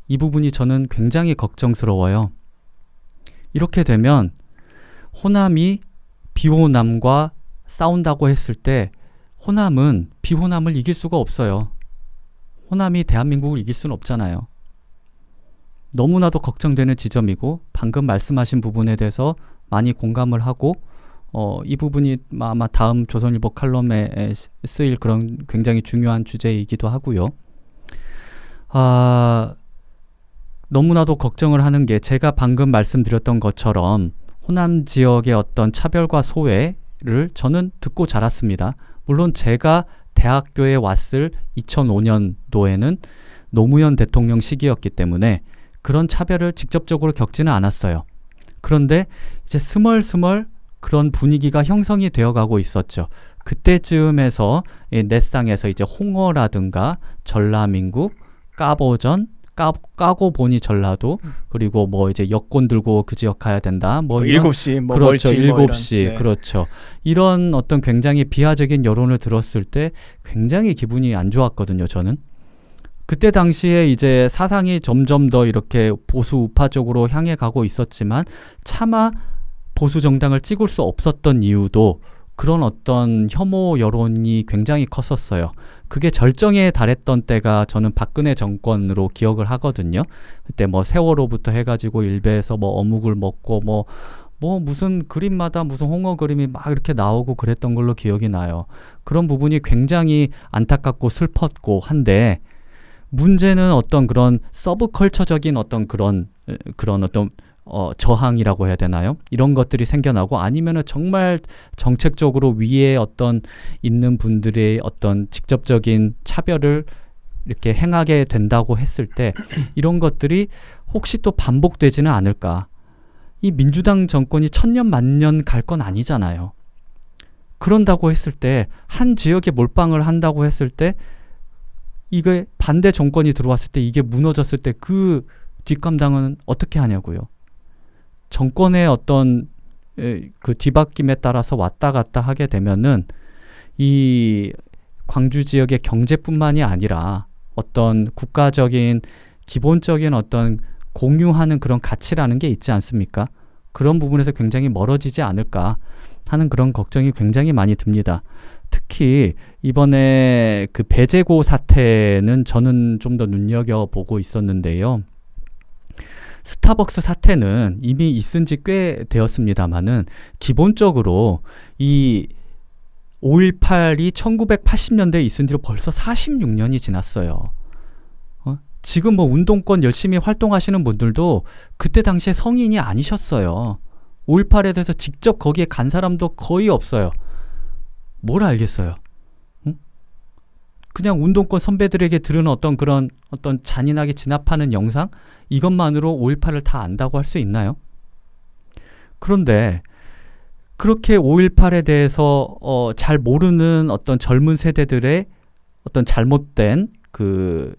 이 부분이 저는 굉장히 걱정스러워요. 이렇게 되면 호남이 비호남과 싸운다고 했을 때 호남은 비호남을 이길 수가 없어요. 호남이 대한민국을 이길 수는 없잖아요. 너무나도 걱정되는 지점이고 방금 말씀하신 부분에 대해서 많이 공감을 하고 이 부분이 아마 다음 조선일보 칼럼에 쓰일 그런 굉장히 중요한 주제이기도 하고요. 너무나도 걱정을 하는 게 제가 방금 말씀드렸던 것처럼 호남 지역의 어떤 차별과 소외를 저는 듣고 자랐습니다. 물론 제가 대학교에 왔을 2005년도에는 노무현 대통령 시기였기 때문에 그런 차별을 직접적으로 겪지는 않았어요. 그런데 이제 스멀스멀 그런 분위기가 형성이 되어가고 있었죠. 그때쯤에서 넷상에서 이제 홍어라든가 전라민국, 까보전, 까고 보니 전라도 그리고 뭐 이제 여권 들고 그 지역 가야 된다. 뭐 7시, 뭐 그렇죠. 멀티, 7시. 뭐 이런. 그렇죠. 이런 어떤 굉장히 비하적인 여론을 들었을 때 굉장히 기분이 안 좋았거든요, 저는. 그때 당시에 이제 사상이 점점 더 이렇게 보수 우파 쪽으로 향해 가고 있었지만 차마 보수 정당을 찍을 수 없었던 이유도 그런 어떤 혐오 여론이 굉장히 컸었어요. 그게 절정에 달했던 때가 저는 박근혜 정권으로 기억을 하거든요. 그때 뭐 세월호부터 해가지고 일베에서 뭐 어묵을 먹고 뭐 무슨 그림마다 무슨 홍어 그림이 막 이렇게 나오고 그랬던 걸로 기억이 나요. 그런 부분이 굉장히 안타깝고 슬펐고 한데 문제는 어떤 그런 서브컬처적인 어떤 그런 어떤 저항이라고 해야 되나요? 이런 것들이 생겨나고 아니면은 정말 정책적으로 위에 어떤 있는 분들의 어떤 직접적인 차별을 이렇게 행하게 된다고 했을 때 이런 것들이 혹시 또 반복되지는 않을까? 이 민주당 정권이 천년 만년 갈 건 아니잖아요. 그런다고 했을 때 한 지역에 몰빵을 한다고 했을 때 이게 반대 정권이 들어왔을 때 이게 무너졌을 때 그 뒷감당은 어떻게 하냐고요. 정권의 어떤 그 뒤바뀜에 따라서 왔다 갔다 하게 되면은 이 광주 지역의 경제뿐만이 아니라 어떤 국가적인 기본적인 어떤 공유하는 그런 가치라는 게 있지 않습니까? 그런 부분에서 굉장히 멀어지지 않을까 하는 그런 걱정이 굉장히 많이 듭니다. 특히 이번에 그 배제고 사태는 저는 좀 더 눈여겨보고 있었는데요. 스타벅스 사태는 이미 있은 지 꽤 되었습니다만은 기본적으로 이 5.18이 1980년대에 있은 뒤로 벌써 46년이 지났어요. 지금 뭐 운동권 열심히 활동하시는 분들도 그때 당시에 성인이 아니셨어요. 5.18에 대해서 직접 거기에 간 사람도 거의 없어요. 뭘 알겠어요? 응? 그냥 운동권 선배들에게 들은 어떤 그런 어떤 잔인하게 진압하는 영상? 이것만으로 5.18을 다 안다고 할 수 있나요? 그런데 그렇게 5.18에 대해서 잘 모르는 어떤 젊은 세대들의 어떤 잘못된 그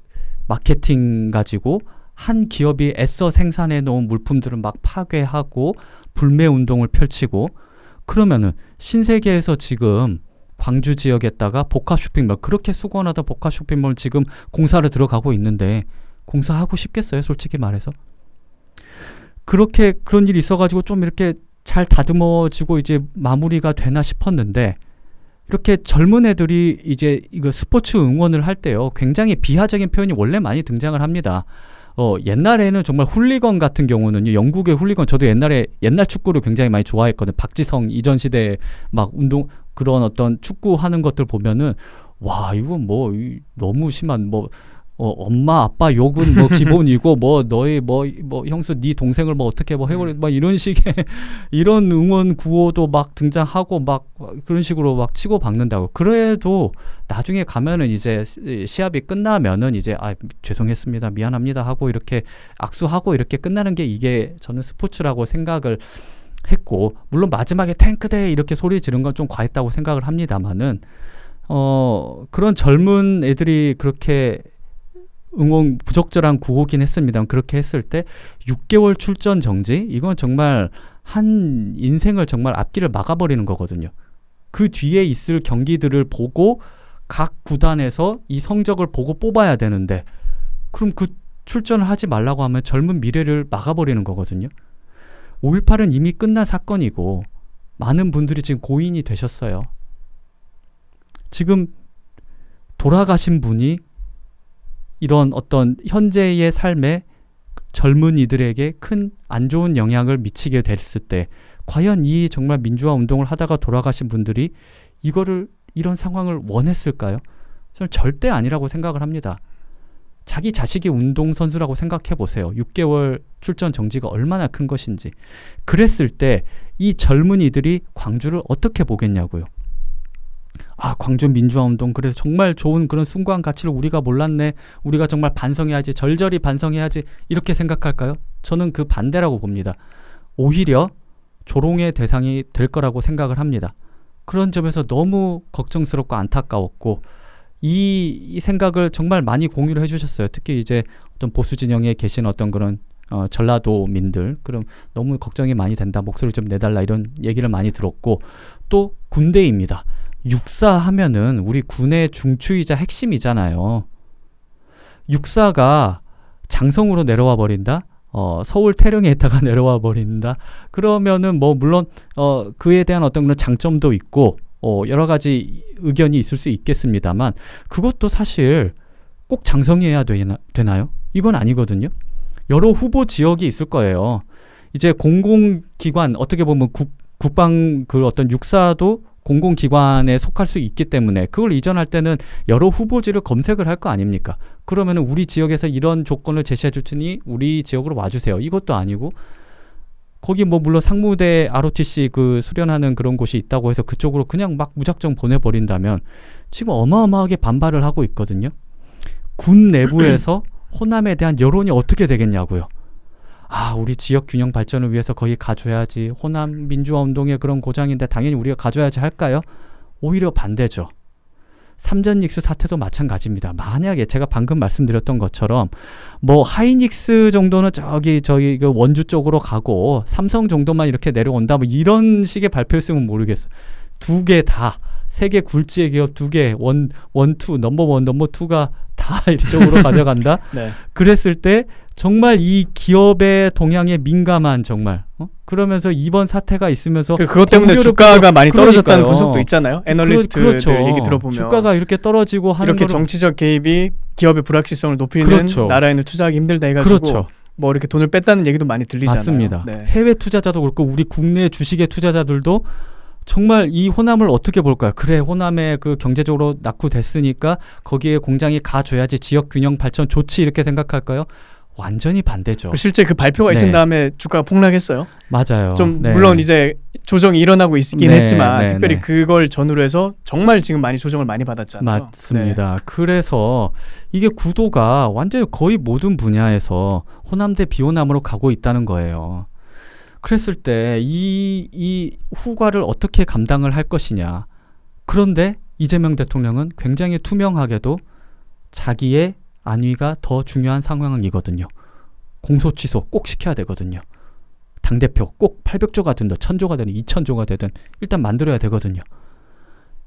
마케팅 가지고 한 기업이 애써 생산해 놓은 물품들을 막 파괴하고 불매 운동을 펼치고 그러면은 신세계에서 지금 광주 지역에다가 복합 쇼핑몰 그렇게 수건하던 복합 쇼핑몰 지금 공사를 들어가고 있는데 공사하고 싶겠어요? 솔직히 말해서. 그렇게 그런 일이 있어가지고 좀 이렇게 잘 다듬어지고 이제 마무리가 되나 싶었는데 이렇게 젊은 애들이 이제 이거 스포츠 응원을 할 때요. 굉장히 비하적인 표현이 원래 많이 등장을 합니다. 옛날에는 정말 훌리건 같은 경우는요. 영국의 훌리건 저도 옛날에 옛날 축구를 굉장히 많이 좋아했거든요. 박지성 이전 시대에 막 운동 그런 어떤 축구 하는 것들 보면은 와, 이거 뭐 너무 심한 뭐 엄마 아빠 욕은 뭐 기본이고 뭐 너희 뭐 형수 네 동생을 뭐 어떻게 뭐 해버려 막 이런 식의 이런 응원 구호도 막 등장하고 막 그런 식으로 막 치고 박는다고. 그래도 나중에 가면은 이제 시합이 끝나면은 이제 죄송했습니다 미안합니다 하고 이렇게 악수하고 이렇게 끝나는 게 이게 저는 스포츠라고 생각을 했고, 물론 마지막에 탱크대 이렇게 소리 지른 건 좀 과했다고 생각을 합니다만은 그런 젊은 애들이 그렇게 응원 부적절한 구호긴 했습니다. 그렇게 했을 때 6개월 출전 정지? 이건 정말 한 인생을 정말 앞길을 막아버리는 거거든요. 그 뒤에 있을 경기들을 보고 각 구단에서 이 성적을 보고 뽑아야 되는데 그럼 그 출전을 하지 말라고 하면 젊은 미래를 막아버리는 거거든요. 5.18은 이미 끝난 사건이고 많은 분들이 지금 고인이 되셨어요. 지금 돌아가신 분이 이런 어떤 현재의 삶에 젊은이들에게 큰 안 좋은 영향을 미치게 됐을 때 과연 이 정말 민주화 운동을 하다가 돌아가신 분들이 이런 상황을 원했을까요? 저는 절대 아니라고 생각을 합니다. 자기 자식이 운동선수라고 생각해 보세요. 6개월 출전 정지가 얼마나 큰 것인지. 그랬을 때 이 젊은이들이 광주를 어떻게 보겠냐고요. 광주 민주화운동 그래서 정말 좋은 그런 숭고한 가치를 우리가 몰랐네. 우리가 정말 반성해야지. 절절히 반성해야지. 이렇게 생각할까요? 저는 그 반대라고 봅니다. 오히려 조롱의 대상이 될 거라고 생각을 합니다. 그런 점에서 너무 걱정스럽고 안타까웠고 이 생각을 정말 많이 공유를 해주셨어요. 특히 이제 어떤 보수 진영에 계신 어떤 그런 전라도민들 그럼 너무 걱정이 많이 된다. 목소리 좀 내달라 이런 얘기를 많이 들었고 또 군대입니다. 육사 하면은 우리 군의 중추이자 핵심이잖아요. 육사가 장성으로 내려와 버린다. 서울 태릉에 있다가 내려와 버린다. 그러면은 뭐 물론 그에 대한 어떤 그런 장점도 있고 여러 가지 의견이 있을 수 있겠습니다만 그것도 사실 꼭 장성이어야 되나요? 이건 아니거든요. 여러 후보 지역이 있을 거예요. 이제 공공기관 어떻게 보면 국방 그 어떤 육사도 공공기관에 속할 수 있기 때문에 그걸 이전할 때는 여러 후보지를 검색을 할 거 아닙니까? 그러면은 우리 지역에서 이런 조건을 제시해 줄 테니 우리 지역으로 와주세요. 이것도 아니고 거기 뭐 물론 상무대 ROTC 그 수련하는 그런 곳이 있다고 해서 그쪽으로 그냥 막 무작정 보내버린다면 지금 어마어마하게 반발을 하고 있거든요. 군 내부에서 호남에 대한 여론이 어떻게 되겠냐고요. 우리 지역 균형 발전을 위해서 거기 가줘야지. 호남 민주화 운동의 그런 고장인데 당연히 우리가 가줘야지 할까요? 오히려 반대죠. 삼전닉스 사태도 마찬가지입니다. 만약에 제가 방금 말씀드렸던 것처럼 뭐 하이닉스 정도는 저기 그 원주 쪽으로 가고 삼성 정도만 이렇게 내려온다 뭐 이런 식의 발표였으면 모르겠어. 두 개 다 세계 굴지의 기업 두 개 원투 넘버 원 넘버 투가 다 이쪽으로 가져간다. 네. 그랬을 때 정말 이 기업의 동향에 민감한 정말 그러면서 이번 사태가 있으면서 그것 때문에 주가가 많이 떨어졌다는 그러니까요. 분석도 있잖아요. 애널리스트들 그렇죠. 얘기 들어보면 주가가 이렇게 떨어지고 하는 이렇게 거를 정치적 개입이 기업의 불확실성을 높이는 그렇죠. 나라에는 투자하기 힘들다 해가지고 그렇죠. 뭐 이렇게 돈을 뺐다는 얘기도 많이 들리잖아요. 맞습니다. 네. 해외 투자자도 그렇고 우리 국내 주식의 투자자들도 정말 이 호남을 어떻게 볼까요? 그래 호남에 그 경제적으로 낙후됐으니까 거기에 공장이 가줘야지 지역 균형 발전 좋지 이렇게 생각할까요? 완전히 반대죠. 실제 그 발표가 있은 다음에 주가가 폭락했어요. 맞아요. 좀 물론 이제 조정이 일어나고 있긴 했지만 특별히 그걸 전후로 해서 정말 지금 많이 조정을 많이 받았잖아요. 맞습니다. 그래서 이게 구도가 완전히 거의 모든 분야에서 호남 대 비호남으로 가고 있다는 거예요. 그랬을 때 이 후과를 어떻게 감당을 할 것이냐. 그런데 이재명 대통령은 굉장히 투명하게도 자기의 안위가 더 중요한 상황이거든요. 공소 취소 꼭 시켜야 되거든요. 당대표 꼭 800조가 되든 1000조가 되든 2000조가 되든 일단 만들어야 되거든요.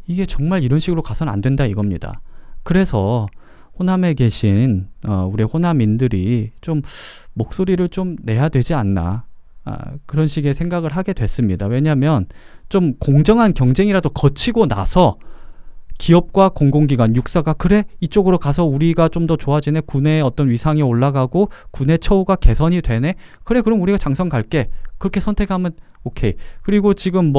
이게 정말 이런 식으로 가서는 안 된다 이겁니다. 그래서 호남에 계신 우리 호남인들이 좀 목소리를 좀 내야 되지 않나 그런 식의 생각을 하게 됐습니다. 왜냐하면 좀 공정한 경쟁이라도 거치고 나서 기업과 공공기관, 육사가 그래 이쪽으로 가서 우리가 좀 더 좋아지네. 군의 어떤 위상이 올라가고 군의 처우가 개선이 되네. 그래 그럼 우리가 장성 갈게. 그렇게 선택하면 오케이. 그리고 지금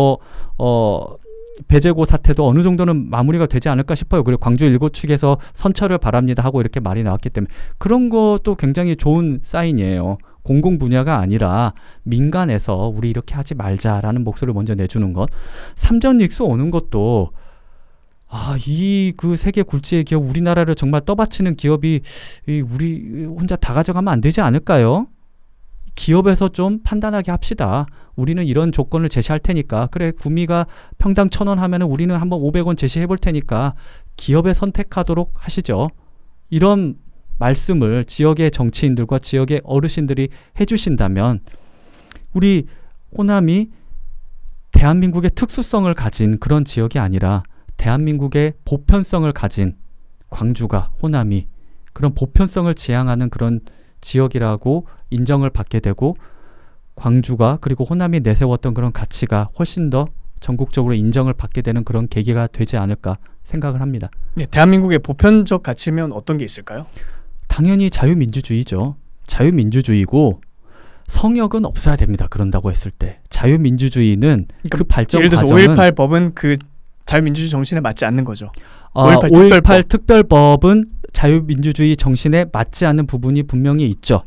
배재고 사태도 어느 정도는 마무리가 되지 않을까 싶어요. 그리고 광주 1고 측에서 선처를 바랍니다 하고 이렇게 말이 나왔기 때문에 그런 것도 굉장히 좋은 사인이에요. 공공 분야가 아니라 민간에서 우리 이렇게 하지 말자라는 목소리를 먼저 내주는 것. 삼전닉스 오는 것도 이 그 세계 굴지의 기업 우리나라를 정말 떠받치는 기업이 우리 혼자 다 가져가면 안 되지 않을까요? 기업에서 좀 판단하게 합시다. 우리는 이런 조건을 제시할 테니까 그래 구미가 평당 1,000원 하면은 우리는 한번 500원 제시해 볼 테니까 기업에 선택하도록 하시죠. 이런 말씀을 지역의 정치인들과 지역의 어르신들이 해주신다면 우리 호남이 대한민국의 특수성을 가진 그런 지역이 아니라 대한민국의 보편성을 가진 광주가 호남이 그런 보편성을 지향하는 그런 지역이라고 인정을 받게 되고 광주가 그리고 호남이 내세웠던 그런 가치가 훨씬 더 전국적으로 인정을 받게 되는 그런 계기가 되지 않을까 생각을 합니다. 네, 대한민국의 보편적 가치면 어떤 게 있을까요? 당연히 자유민주주의죠. 자유민주주의고 성역은 없어야 됩니다. 그런다고 했을 때 자유민주주의는 그러니까 그 발전 예를 들어서 과정은 5.18 법은 그 자유민주주의 정신에 맞지 않는 거죠. 5.18 특별법은 자유민주주의 정신에 맞지 않는 부분이 분명히 있죠.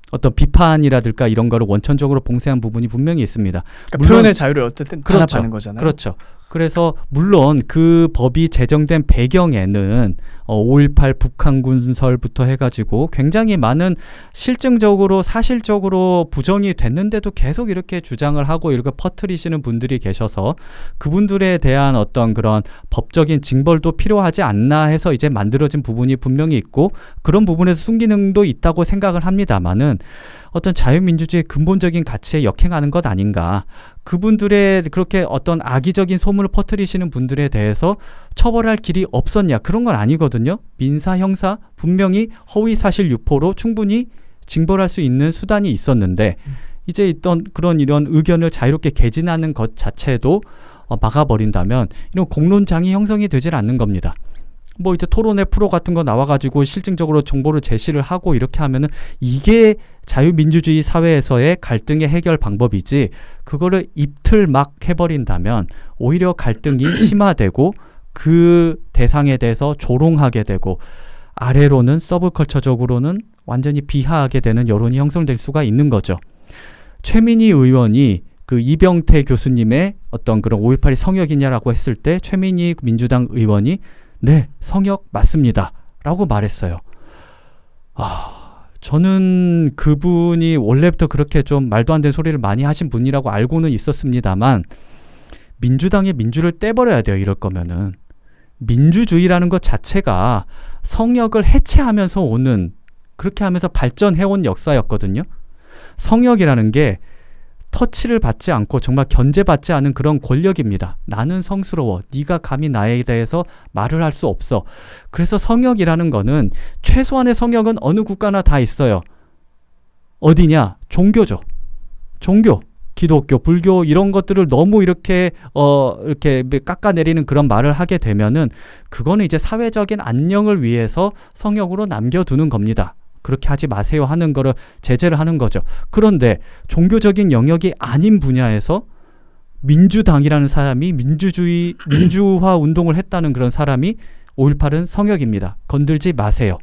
어떤 비판이라든가 이런 거를 원천적으로 봉쇄한 부분이 분명히 있습니다. 그러니까 물론, 표현의 자유를 어쨌든 탄압하는 거잖아요. 그렇죠. 그래서 물론 그 법이 제정된 배경에는 5.18 북한군설부터 해가지고 굉장히 많은 실증적으로 사실적으로 부정이 됐는데도 계속 이렇게 주장을 하고 이렇게 퍼뜨리시는 분들이 계셔서 그분들에 대한 어떤 그런 법적인 징벌도 필요하지 않나 해서 이제 만들어진 부분이 분명히 있고 그런 부분에서 순기능도 있다고 생각을 합니다만은 어떤 자유민주주의의 근본적인 가치에 역행하는 것 아닌가. 그분들의 그렇게 어떤 악의적인 소문을 퍼뜨리시는 분들에 대해서 처벌할 길이 없었냐. 그런 건 아니거든요. 민사, 형사 분명히 허위사실 유포로 충분히 징벌할 수 있는 수단이 있었는데 이제 있던 이런 의견을 자유롭게 개진하는 것 자체도 막아버린다면 이런 공론장이 형성이 되질 않는 겁니다. 뭐 이제 토론회 프로 같은 거 나와가지고 실증적으로 정보를 제시를 하고 이렇게 하면은 이게 자유민주주의 사회에서의 갈등의 해결 방법이지 그거를 입틀 막 해버린다면 오히려 갈등이 심화되고 그 대상에 대해서 조롱하게 되고 아래로는 서브컬처적으로는 완전히 비하하게 되는 여론이 형성될 수가 있는 거죠. 최민희 의원이 그 이병태 교수님의 어떤 그런 5.18이 성역이냐라고 했을 때 최민희 민주당 의원이 네, 성역 맞습니다. 라고 말했어요. 저는 그분이 원래부터 그렇게 좀 말도 안 되는 소리를 많이 하신 분이라고 알고는 있었습니다만 민주당의 민주를 떼버려야 돼요. 이럴 거면은. 민주주의라는 것 자체가 성역을 해체하면서 오는 그렇게 하면서 발전해온 역사였거든요. 성역이라는 게 터치를 받지 않고 정말 견제받지 않은 그런 권력입니다. 나는 성스러워. 네가 감히 나에 대해서 말을 할 수 없어. 그래서 성역이라는 거는 최소한의 성역은 어느 국가나 다 있어요. 어디냐? 종교죠. 종교. 기독교, 불교 이런 것들을 너무 이렇게 깎아내리는 그런 말을 하게 되면은 그거는 이제 사회적인 안녕을 위해서 성역으로 남겨두는 겁니다. 그렇게 하지 마세요 하는 거를 제재를 하는 거죠. 그런데 종교적인 영역이 아닌 분야에서 민주당이라는 사람이 민주화 운동을 했다는 그런 사람이 5.18은 성역입니다. 건들지 마세요.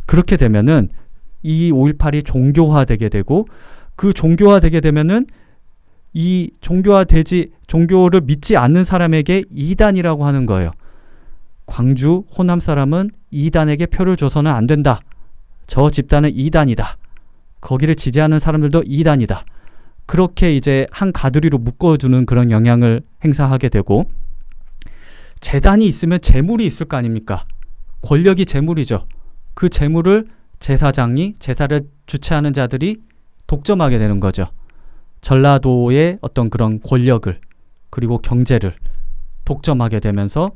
그렇게 되면은 이 5.18이 종교화되게 되고 그 종교화되게 되면은 이 종교를 믿지 않는 사람에게 이단이라고 하는 거예요. 광주, 호남 사람은 이단에게 표를 줘서는 안 된다. 저 집단은 이단이다. 거기를 지지하는 사람들도 이단이다. 그렇게 이제 한 가두리로 묶어주는 그런 영향을 행사하게 되고 재단이 있으면 재물이 있을 거 아닙니까? 권력이 재물이죠. 그 재물을 제사장이 제사를 주최하는 자들이 독점하게 되는 거죠. 전라도의 어떤 그런 권력을 그리고 경제를 독점하게 되면서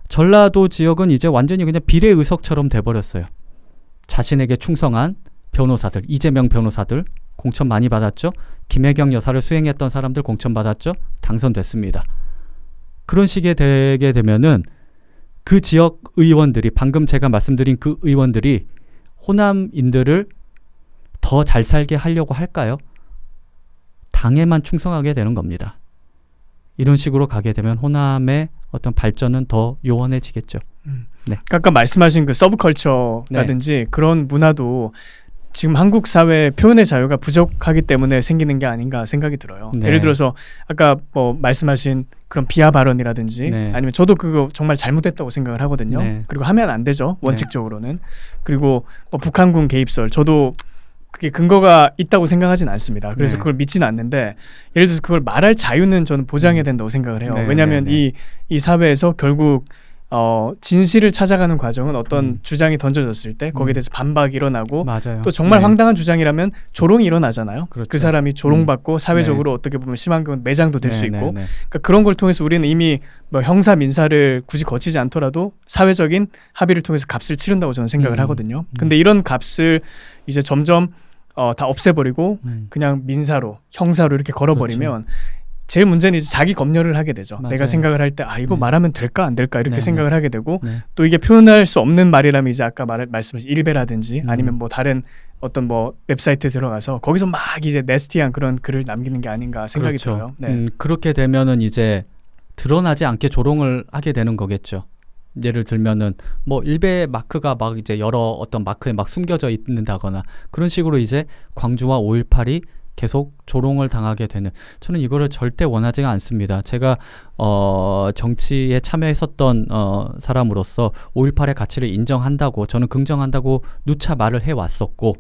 전라도 지역은 이제 완전히 그냥 비례의석처럼 돼버렸어요. 자신에게 충성한 변호사들, 이재명 변호사들 공천 많이 받았죠. 김혜경 여사를 수행했던 사람들 공천 받았죠. 당선됐습니다. 그런 식이 되게 되면은 그 지역 의원들이 방금 제가 말씀드린 그 의원들이 호남인들을 더 잘 살게 하려고 할까요? 당에만 충성하게 되는 겁니다. 이런 식으로 가게 되면 호남의 어떤 발전은 더 요원해지겠죠. 네. 아까 말씀하신 그 서브컬처라든지 네. 그런 문화도 지금 한국 사회 표현의 자유가 부족하기 때문에 생기는 게 아닌가 생각이 들어요. 네. 예를 들어서 아까 뭐 말씀하신 그런 비하 발언이라든지 네. 아니면 저도 그거 정말 잘못됐다고 생각을 하거든요. 네. 그리고 하면 안 되죠. 원칙적으로는. 그리고 뭐 북한군 개입설 저도 그게 근거가 있다고 생각하진 않습니다. 그래서 네. 그걸 믿지는 않는데 예를 들어서 그걸 말할 자유는 저는 보장해야 된다고 생각을 해요. 네. 왜냐하면 네. 이 사회에서 결국 진실을 찾아가는 과정은 어떤 주장이 던져졌을 때 거기에 대해서 반박이 일어나고 맞아요. 또 정말 네. 황당한 주장이라면 조롱이 일어나잖아요. 그렇죠. 그 사람이 조롱받고 사회적으로 어떻게 보면 심한 건 매장도 될 수 있고 그러니까 그런 걸 통해서 우리는 이미 뭐 형사 민사를 굳이 거치지 않더라도 사회적인 합의를 통해서 값을 치른다고 저는 생각을 하거든요. 근데 이런 값을 이제 점점 다 없애버리고 그냥 민사로 형사로 이렇게 걸어버리면 그렇죠. 제일 문제는 이제 자기 검열을 하게 되죠. 맞아요. 내가 생각을 할 때 이거 말하면 될까 안 될까 이렇게 생각을 하게 되고 네. 또 이게 표현할 수 없는 말이라면 이제 아까 말씀하신 일베라든지 아니면 뭐 다른 어떤 뭐 웹사이트에 들어가서 거기서 막 이제 네스티한 그런 글을 남기는 게 아닌가 생각이 그렇죠. 들어요. 네. 그렇게 되면은 이제 드러나지 않게 조롱을 하게 되는 거겠죠. 예를 들면은 뭐 일베 마크가 막 이제 여러 어떤 마크에 막 숨겨져 있는다거나 그런 식으로 이제 광주와 5.18이 계속 조롱을 당하게 되는 저는 이거를 절대 원하지가 않습니다. 제가 정치에 참여했었던 사람으로서 5.18의 가치를 인정한다고 저는 긍정한다고 누차 말을 해왔었고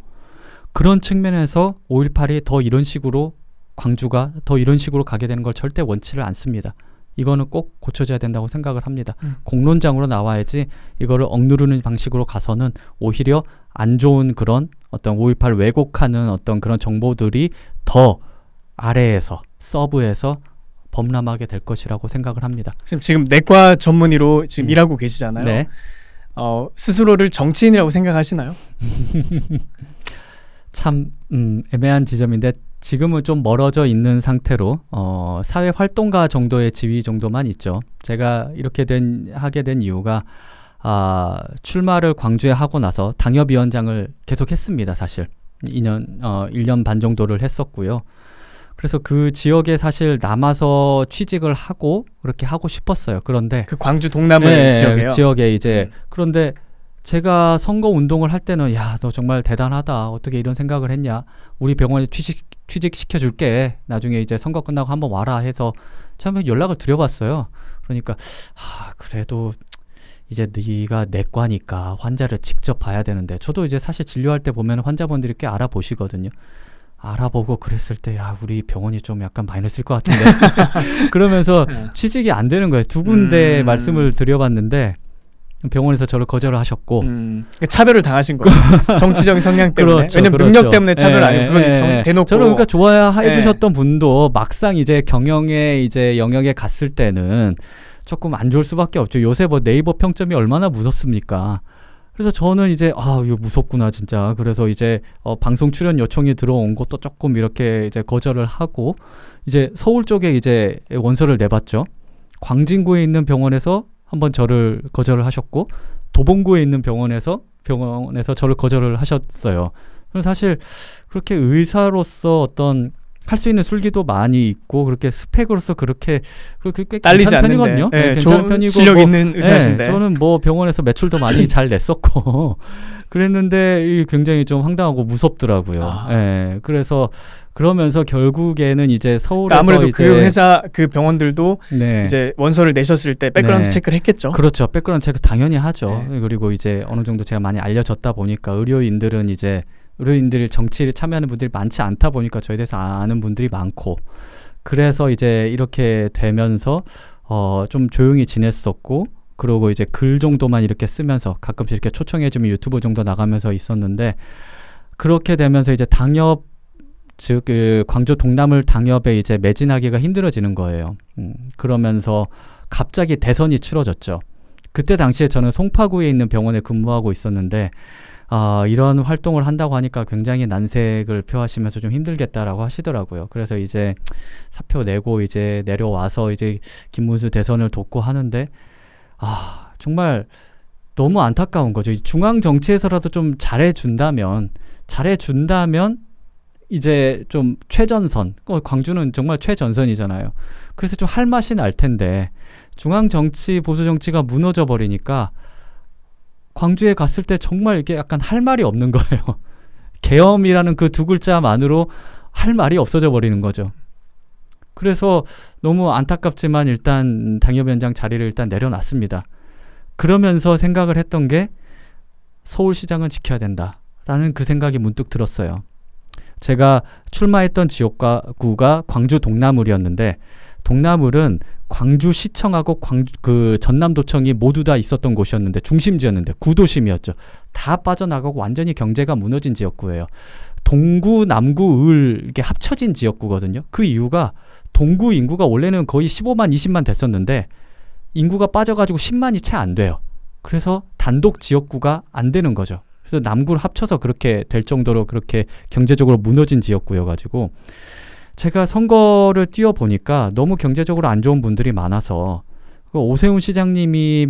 그런 측면에서 5.18이 더 이런 식으로 광주가 더 이런 식으로 가게 되는 걸 절대 원치를 않습니다. 이거는 꼭 고쳐져야 된다고 생각을 합니다. 공론장으로 나와야지 이거를 억누르는 방식으로 가서는 오히려 안 좋은 그런 어떤 5.18 왜곡하는 어떤 그런 정보들이 더 아래에서 서브에서 범람하게 될 것이라고 생각을 합니다. 지금 내과 전문의로 지금 일하고 계시잖아요. 네. 스스로를 정치인이라고 생각하시나요? 참 애매한 지점인데 지금은 좀 멀어져 있는 상태로 사회 활동가 정도의 지위 정도만 있죠. 제가 이렇게 하게 된 이유가 출마를 광주에 하고 나서 당협위원장을 계속 했습니다. 사실 1년 반 정도를 했었고요. 그래서 그 지역에 사실 남아서 취직을 하고 그렇게 하고 싶었어요. 그런데 그 광주 동남을 지역에요. 지역에 이제 그런데 제가 선거 운동을 할 때는 야, 너 정말 대단하다. 어떻게 이런 생각을 했냐. 우리 병원에 취직시켜 줄게. 나중에 이제 선거 끝나고 한번 와라 해서 처음에 연락을 드려봤어요. 그러니까 그래도 이제 네가 내과니까 환자를 직접 봐야 되는데 저도 이제 사실 진료할 때 보면 환자분들이 꽤 알아보시거든요. 알아보고 그랬을 때 야, 우리 병원이 좀 약간 마이너스일 것 같은데 그러면서 취직이 안 되는 거예요. 두 군데 말씀을 드려봤는데 병원에서 저를 거절을 하셨고 차별을 당하신 거예요. 정치적인 성향 때문에. 그렇죠, 왜냐면 그렇죠. 능력 때문에 차별 아니고 그건 대놓고. 저를 그러니까 좋아해 주셨던 분도 막상 이제 경영의 이제 영역에 갔을 때는 조금 안 좋을 수밖에 없죠. 요새 뭐 네이버 평점이 얼마나 무섭습니까? 그래서 저는 이제 이거 무섭구나 진짜. 그래서 이제 방송 출연 요청이 들어온 것도 조금 이렇게 이제 거절을 하고 이제 서울 쪽에 이제 원서를 내봤죠. 광진구에 있는 병원에서 한번 저를 거절을 하셨고 도봉구에 있는 병원에서 저를 거절을 하셨어요. 그래서 사실 그렇게 의사로서 어떤 할 수 있는 술기도 많이 있고 그렇게 스펙으로서 그렇게 꽤 괜찮은 편이거든요. 네, 괜찮은 편이고 실력 있는 의사신데. 저는 뭐 병원에서 매출도 많이 잘 냈었고 그랬는데 굉장히 좀 황당하고 무섭더라고요. 그래서 그러면서 결국에는 이제 서울에서 아무래도 이제 그 회사 그 병원들도 이제 원서를 내셨을 때 백그라운드 체크를 했겠죠. 그렇죠. 백그라운드 체크 당연히 하죠. 그리고 이제 어느 정도 제가 많이 알려졌다 보니까 의료인들이 정치를 참여하는 분들이 많지 않다 보니까 저에 대해서 아는 분들이 많고 그래서 이제 이렇게 되면서 좀 조용히 지냈었고 그러고 이제 글 정도만 이렇게 쓰면서 가끔씩 이렇게 초청해주면 유튜브 정도 나가면서 있었는데 그렇게 되면서 이제 당협 즉 그 광주 동남을 당협에 이제 매진하기가 힘들어지는 거예요. 그러면서 갑자기 대선이 치러졌죠. 그때 당시에 저는 송파구에 있는 병원에 근무하고 있었는데 이런 활동을 한다고 하니까 굉장히 난색을 표하시면서 좀 힘들겠다라고 하시더라고요. 그래서 이제 사표 내고 이제 내려와서 이제 김문수 대선을 돕고 하는데 정말 너무 안타까운 거죠. 중앙 정치에서라도 좀 잘해준다면 이제 좀 최전선, 광주는 정말 최전선이잖아요. 그래서 좀 할 맛이 날 텐데 중앙 정치, 보수 정치가 무너져 버리니까 광주에 갔을 때 정말 이게 약간 할 말이 없는 거예요. 계엄이라는 그 두 글자만으로 할 말이 없어져 버리는 거죠. 그래서 너무 안타깝지만 일단 당협위원장 자리를 일단 내려놨습니다. 그러면서 생각을 했던 게 서울시장은 지켜야 된다라는 그 생각이 문득 들었어요. 제가 출마했던 지역구가 광주 동남을이었는데 동남을은 광주시청하고 그 전남도청이 모두 다 있었던 곳이었는데 중심지였는데 구도심이었죠. 다 빠져나가고 완전히 경제가 무너진 지역구예요. 동구, 남구, 을 이게 합쳐진 지역구거든요. 그 이유가 동구 인구가 원래는 거의 15만, 20만 됐었는데 인구가 빠져가지고 10만이 채 안 돼요. 그래서 단독 지역구가 안 되는 거죠. 그래서 남구를 합쳐서 그렇게 될 정도로 그렇게 경제적으로 무너진 지역구여가지고 제가 선거를 뛰어보니까 너무 경제적으로 안 좋은 분들이 많아서 오세훈 시장님이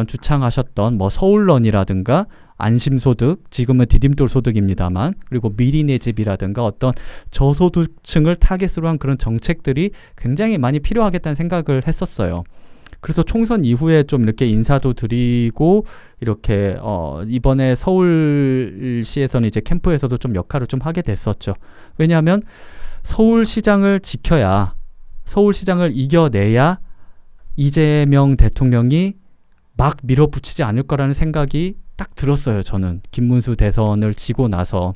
주창하셨던 뭐 서울런이라든가 안심소득, 지금은 디딤돌 소득입니다만 그리고 미리 내 집이라든가 어떤 저소득층을 타겟으로 한 그런 정책들이 굉장히 많이 필요하겠다는 생각을 했었어요. 그래서 총선 이후에 좀 이렇게 인사도 드리고 이렇게 이번에 서울시에서는 이제 캠프에서도 좀 역할을 좀 하게 됐었죠. 왜냐하면 서울시장을 지켜야 서울시장을 이겨내야 이재명 대통령이 막 밀어붙이지 않을 거라는 생각이 딱 들었어요. 저는 김문수 대선을 지고 나서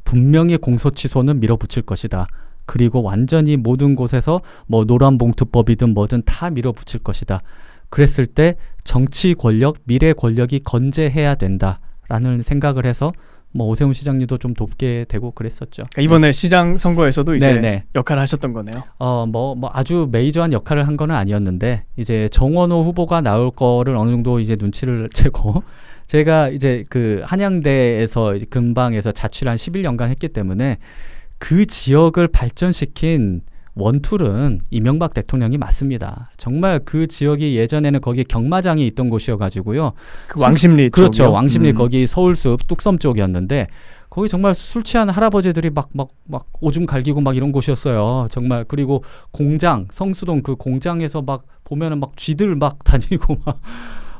분명히 공소 취소는 밀어붙일 것이다. 그리고 완전히 모든 곳에서 뭐 노란봉투법이든 뭐든 다 밀어붙일 것이다. 그랬을 때 정치 권력, 미래 권력이 건재해야 된다라는 생각을 해서 뭐 오세훈 시장님도 좀 돕게 되고 그랬었죠. 그러니까 이번에 시장 선거에서도 이제 네네. 역할을 하셨던 거네요. 뭐 아주 메이저한 역할을 한 거는 아니었는데 이제 정원호 후보가 나올 거를 어느 정도 이제 눈치를 채고 제가 이제 그 한양대에서 이제 근방에서 자취를 한 11년간 했기 때문에 그 지역을 발전시킨 원툴은 이명박 대통령이 맞습니다. 정말 그 지역이 예전에는 거기 경마장이 있던 곳이어가지고요. 그 왕십리 그렇죠. 쪽이요? 왕십리 거기 서울숲 뚝섬 쪽이었는데 거기 정말 술 취한 할아버지들이 막 오줌 갈기고 막 이런 곳이었어요. 정말. 그리고 공장 성수동 그 공장에서 막 보면은 막 쥐들 막 다니고 막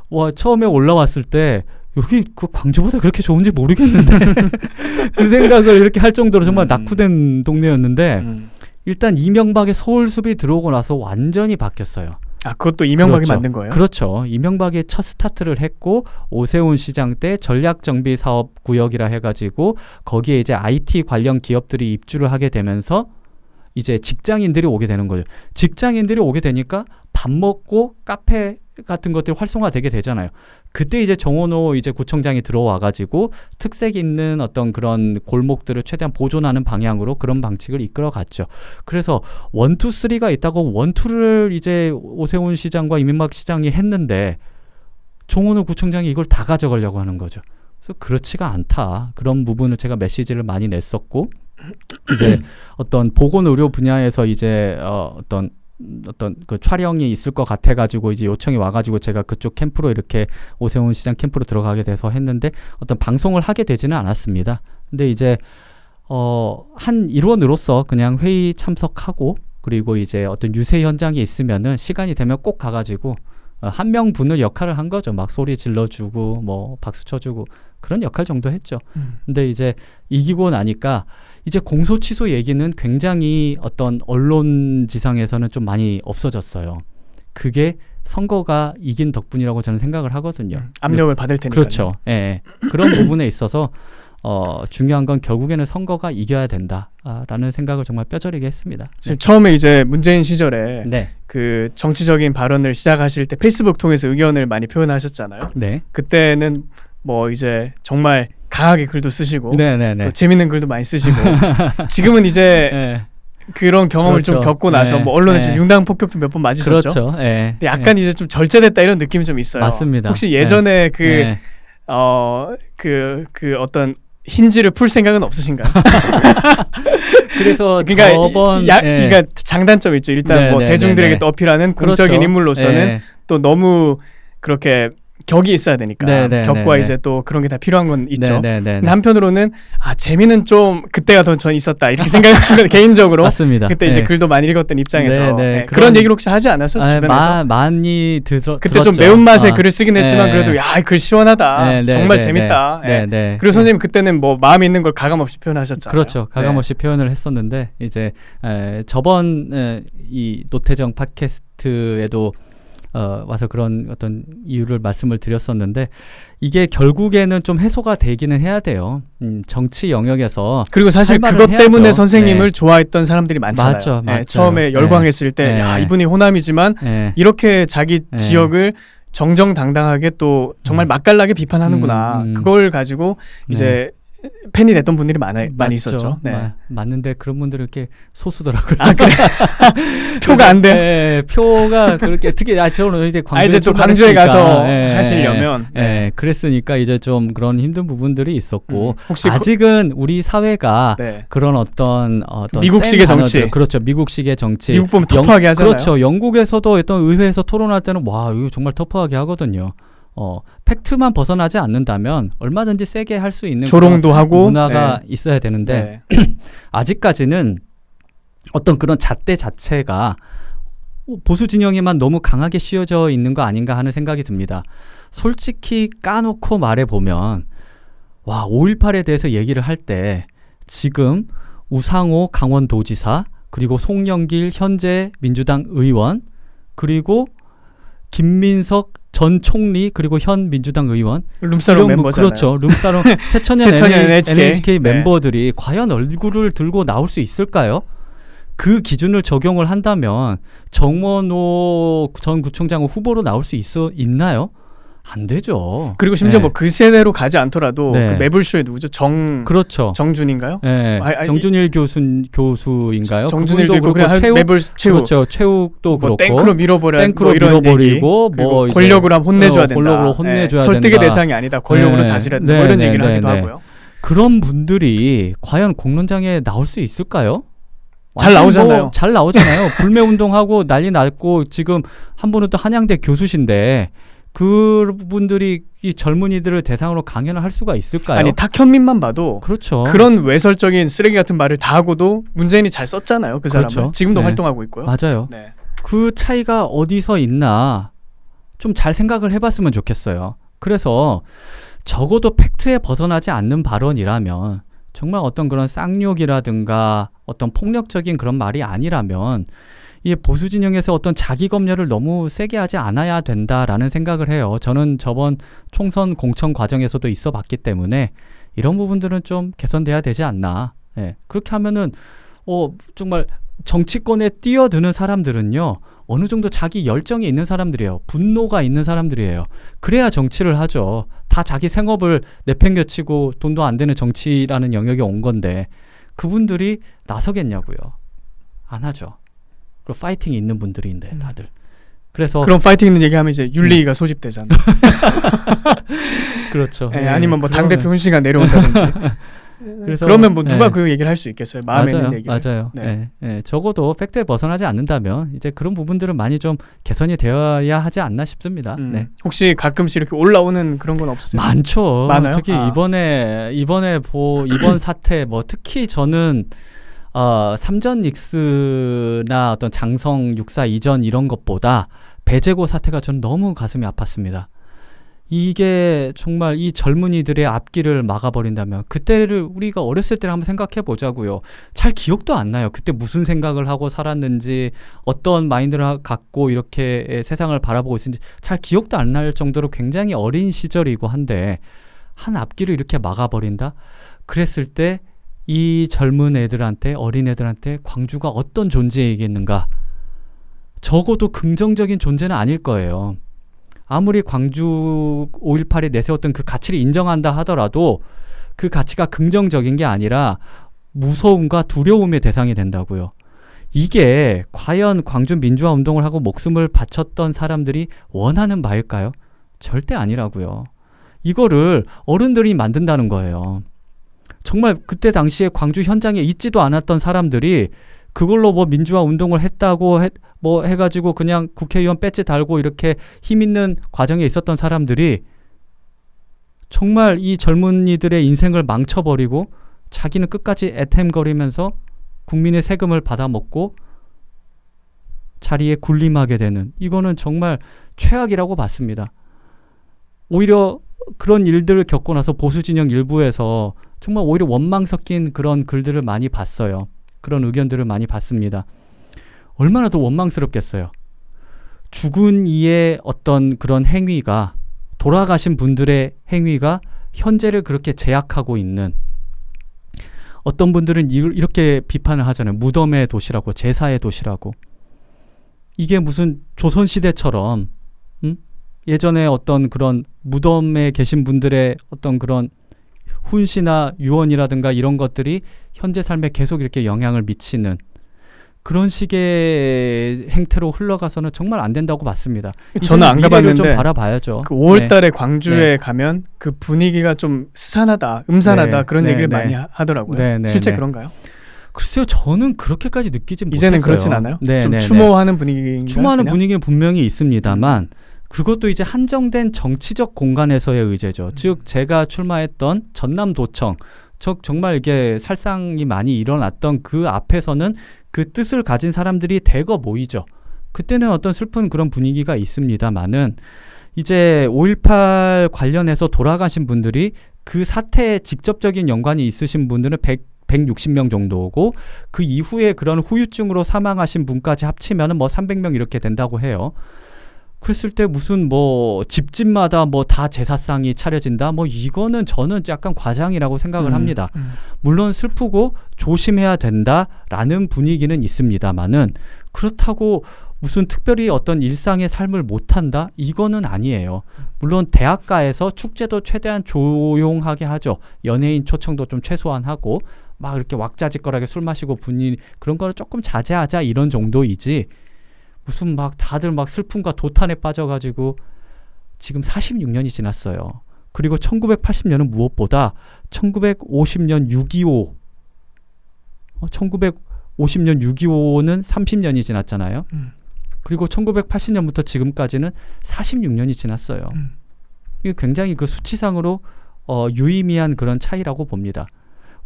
와 처음에 올라왔을 때 여기 그 광주보다 그렇게 좋은지 모르겠는데 그 생각을 이렇게 할 정도로 정말 낙후된 동네였는데 일단 이명박의 서울숲이 들어오고 나서 완전히 바뀌었어요. 아, 그것도 이명박이 그렇죠. 만든 거예요? 그렇죠. 이명박이 첫 스타트를 했고 오세훈 시장 때 전략정비사업구역이라 해가지고 거기에 이제 IT 관련 기업들이 입주를 하게 되면서 이제 직장인들이 오게 되는 거죠. 직장인들이 오게 되니까 밥 먹고 카페 같은 것들이 활성화되게 되잖아요. 그때 이제 정원호 이제 구청장이 들어와가지고 특색 있는 어떤 그런 골목들을 최대한 보존하는 방향으로 그런 방식을 이끌어갔죠. 그래서 1, 2, 3가 있다고 1, 2를 이제 오세훈 시장과 이명박 시장이 했는데 정원호 구청장이 이걸 다 가져가려고 하는 거죠. 그래서 그렇지가 않다. 그런 부분을 제가 메시지를 많이 냈었고 이제 어떤 보건의료 분야에서 이제 어떤 그 촬영이 있을 것 같아가지고 이제 요청이 와가지고 제가 그쪽 캠프로 이렇게 오세훈 시장 캠프로 들어가게 돼서 했는데 어떤 방송을 하게 되지는 않았습니다. 근데 이제 한 일원으로서 그냥 회의 참석하고 그리고 이제 어떤 유세 현장에 있으면은 시간이 되면 꼭 가가지고 한 명분을 역할을 한 거죠. 막 소리 질러주고 뭐 박수 쳐주고 그런 역할 정도 했죠. 근데 이제 이기고 나니까 이제 공소 취소 얘기는 굉장히 어떤 언론지상에서는 좀 많이 없어졌어요. 그게 선거가 이긴 덕분이라고 저는 생각을 하거든요. 압력을 받을 테니까요. 그렇죠. 예. 그런 부분에 있어서 중요한 건 결국에는 선거가 이겨야 된다라는 생각을 정말 뼈저리게 했습니다. 지금 처음에 이제 문재인 시절에 네. 그 정치적인 발언을 시작하실 때 페이스북 통해서 의견을 많이 표현하셨잖아요. 네. 그때는 뭐 이제 정말 강하게 글도 쓰시고 네네네. 또 재밌는 글도 많이 쓰시고 지금은 이제 네. 그런 경험을 그렇죠. 좀 겪고 나서 네. 뭐 언론에 좀 네. 융당 폭격도 몇 번 맞으셨죠. 그렇죠. 네. 근데 약간 이제 좀 절제됐다 이런 느낌이 좀 있어요. 맞습니다. 혹시 예전에 네. 그 어떤 힌지를 풀 생각은 없으신가요? 그래서 그러니까 저번 그러니까 장단점이 있죠. 일단 네, 뭐 네, 대중들에게 네, 또 어필하는 공적인 그렇죠. 인물로서는 네. 또 너무 그렇게 격이 있어야 되니까 네, 네, 격과 네, 이제 또 그런 게 다 필요한 건 있죠. 네, 네, 네, 근데 한편으로는 재미는 좀 그때가 더 전 있었다 이렇게 생각하거든요. 개인적으로 맞습니다. 그때 이제 네. 글도 많이 읽었던 입장에서 네, 네. 그런 얘기를 혹시 하지 않았어요? 주변에서? 많이 그때 들었죠. 좀 매운맛에 글을 쓰긴 했지만 네. 그래도 야, 글 시원하다. 네, 네, 정말 네, 재밌다. 네, 네. 그리고 선생님 그때는 뭐 마음에 있는 걸 가감없이 표현하셨잖아요. 그렇죠. 가감없이 표현을 했었는데 이제 저번 이 노태정 팟캐스트에도 와서 그런 어떤 이유를 말씀을 드렸었는데 이게 결국에는 좀 해소가 되기는 해야 돼요. 정치 영역에서 그리고 사실 할 말을 그것 때문에 해야죠. 선생님을 네. 좋아했던 사람들이 많잖아요. 맞죠, 맞죠. 처음에 열광했을 때 네. 야, 이분이 호남이지만 네. 이렇게 자기 네. 지역을 정정당당하게 또 정말 맛깔나게 비판하는구나. 그걸 가지고 이제 팬이 됐던 분들이 많이 있었죠. 네. 맞는데 그런 분들은 이렇게 소수더라고요. 아, 그래. 표가 안 돼. 네, 표가 그렇게 특히 저는 이제 이제 또 광주에 가서 하시려면 그랬으니까 이제 좀 그런 힘든 부분들이 있었고 혹시 아직은 우리 사회가 네. 그런 어떤 미국식의 정치, 그렇죠, 미국식의 정치. 미국 보면 터프하게 하잖아요. 그렇죠. 영국에서도 어떤 의회에서 토론할 때는 와 이거 정말 터프하게 하거든요. 팩트만 벗어나지 않는다면 얼마든지 세게 할 수 있는 조롱도 하고 문화가 있어야 되는데 아직까지는 어떤 그런 잣대 자체가 보수 진영에만 너무 강하게 씌워져 있는 거 아닌가 하는 생각이 듭니다. 솔직히 까놓고 말해보면 5.18에 대해서 얘기를 할 때 지금 우상호 강원도지사 그리고 송영길 현재 민주당 의원 그리고 김민석 전 총리 그리고 현 민주당 의원 룸사롱 멤버잖아요. 그렇죠. 룸사롱 새천년 NHK 멤버들이 과연 얼굴을 들고 나올 수 있을까요? 그 기준을 적용을 한다면 정원호 전 구청장 후보로 나올 수 있나요? 안 되죠. 그리고 심지어 네. 뭐 그 세대로 가지 않더라도 네. 그 매불쇼의 누구죠? 그렇죠. 정준인가요? 네. 정준일 교수인가요? 정준일도 그분도 그렇고 최욱, 매불 최욱. 그렇죠. 최욱도 뭐 그렇고 땡크로 밀어버리고 밀어버리고 뭐 권력으로 하면 혼내줘야 된다. 권력으로 혼내줘야 설득의 된다. 대상이 아니다. 권력으로 다스려야 된다. 뭐 이런 얘기를 하기도 하고요. 그런 분들이 과연 공론장에 나올 수 있을까요? 잘 나오잖아요. 잘 나오잖아요. 불매운동하고 난리 났고 지금 한 분은 또 한양대 교수신데 그분들이 이 젊은이들을 대상으로 강연을 할 수가 있을까요? 아니 탁현민만 봐도 그렇죠. 그런 외설적인 쓰레기 같은 말을 다 하고도 문재인이 잘 썼잖아요. 그 사람을. 그렇죠. 지금도 네. 활동하고 있고요. 맞아요. 네. 그 차이가 어디서 있나 좀 잘 생각을 해봤으면 좋겠어요. 그래서 적어도 팩트에 벗어나지 않는 발언이라면 정말 어떤 그런 쌍욕이라든가 어떤 폭력적인 그런 말이 아니라면 이 보수 진영에서 어떤 자기 검열을 너무 세게 하지 않아야 된다라는 생각을 해요. 저는 저번 총선 공천 과정에서도 있어 봤기 때문에 이런 부분들은 좀 개선돼야 되지 않나. 예. 그렇게 하면은 정말 정치권에 뛰어드는 사람들은요. 어느 정도 자기 열정이 있는 사람들이에요. 분노가 있는 사람들이에요. 그래야 정치를 하죠. 다 자기 생업을 내팽겨치고 돈도 안 되는 정치라는 영역에 온 건데 그분들이 나서겠냐고요. 안 하죠. 그리고 파이팅이 있는 분들인데 다들. 그래서 그런 파이팅 있는 얘기하면 이제 윤리위가 소집되잖아요. 그렇죠. 네, 아니면 뭐 당대표 훈시가 내려온다든지. 그래서, 그러면 뭐 누가 그 얘기를 할 수 있겠어요. 마음에 있는 얘기를. 맞아요. 네. 적어도 팩트에 벗어나지 않는다면 이제 그런 부분들은 많이 좀 개선이 되어야 하지 않나 싶습니다. 네. 혹시 가끔씩 이렇게 올라오는 그런 건 없으세요? 많죠. 많아요? 특히 이번 사태 뭐 특히 저는 삼전 닉스나 어떤 장성 육사 이전 이런 것보다 배재고 사태가 저는 너무 가슴이 아팠습니다. 이게 정말 이 젊은이들의 앞길을 막아버린다면 그때를 우리가 어렸을 때를 한번 생각해 보자고요. 잘 기억도 안 나요. 그때 무슨 생각을 하고 살았는지 어떤 마인드를 갖고 이렇게 세상을 바라보고 있는지 잘 기억도 안 날 정도로 굉장히 어린 시절이고 한데 한 앞길을 이렇게 막아버린다? 그랬을 때 이 젊은 애들한테 어린애들한테 광주가 어떤 존재이겠는가? 적어도 긍정적인 존재는 아닐 거예요. 아무리 광주 5.18이 내세웠던 그 가치를 인정한다 하더라도 그 가치가 긍정적인 게 아니라 무서움과 두려움의 대상이 된다고요. 이게 과연 광주 민주화 운동을 하고 목숨을 바쳤던 사람들이 원하는 바일까요? 절대 아니라고요. 이거를 어른들이 만든다는 거예요. 정말 그때 당시에 광주 현장에 있지도 않았던 사람들이 그걸로 뭐 민주화 운동을 했다고 해가지고 그냥 국회의원 배지 달고 이렇게 힘 있는 과정에 있었던 사람들이 정말 이 젊은이들의 인생을 망쳐버리고 자기는 끝까지 애템거리면서 국민의 세금을 받아먹고 자리에 군림하게 되는 이거는 정말 최악이라고 봤습니다. 오히려 그런 일들을 겪고 나서 보수 진영 일부에서 정말 오히려 원망 섞인 그런 글들을 많이 봤어요. 그런 의견들을 많이 봤습니다. 얼마나 더 원망스럽겠어요. 죽은 이의 어떤 그런 행위가 돌아가신 분들의 행위가 현재를 그렇게 제약하고 있는 어떤 분들은 이렇게 비판을 하잖아요. 무덤의 도시라고 제사의 도시라고. 이게 무슨 조선시대처럼 예전에 어떤 그런 무덤에 계신 분들의 어떤 그런 훈시나 유언이라든가 이런 것들이 현재 삶에 계속 이렇게 영향을 미치는 그런 식의 행태로 흘러가서는 정말 안 된다고 봤습니다. 저는 안 가봤는데 좀 바라봐야죠. 그 5월달에 광주에 가면 그 분위기가 좀 스산하다, 음산하다 그런 얘기를 많이 하더라고요. 실제 그런가요? 글쎄요, 저는 그렇게까지 느끼지 못했어요. 이제는 그렇진 않아요? 좀 추모하는 분위기인가요? 추모하는 분위기는 분명히 있습니다만 그것도 이제 한정된 정치적 공간에서의 의제죠. 즉 제가 출마했던 전남도청, 정말 이게 살상이 많이 일어났던 그 앞에서는 그 뜻을 가진 사람들이 대거 모이죠. 그때는 어떤 슬픈 그런 분위기가 있습니다만은 이제 5.18 관련해서 돌아가신 분들이 그 사태에 직접적인 연관이 있으신 분들은 160명 정도고 그 이후에 그런 후유증으로 사망하신 분까지 합치면 뭐 300명 이렇게 된다고 해요. 그랬을 때 무슨 뭐 집집마다 뭐 다 제사상이 차려진다 뭐 이거는 저는 약간 과장이라고 생각을 합니다. 물론 슬프고 조심해야 된다라는 분위기는 있습니다만은 그렇다고 무슨 특별히 어떤 일상의 삶을 못한다? 이거는 아니에요. 물론 대학가에서 축제도 최대한 조용하게 하죠. 연예인 초청도 좀 최소한 하고 막 이렇게 왁자지껄하게 술 마시고 분위기 그런 거를 조금 자제하자 이런 정도이지 무슨 막 다들 막 슬픔과 도탄에 빠져가지고 지금 46년이 지났어요. 그리고 1980년은 무엇보다 1950년 6.25 1950년 6.25는 30년이 지났잖아요. 그리고 1980년부터 지금까지는 46년이 지났어요. 이게 굉장히 그 수치상으로 유의미한 그런 차이라고 봅니다.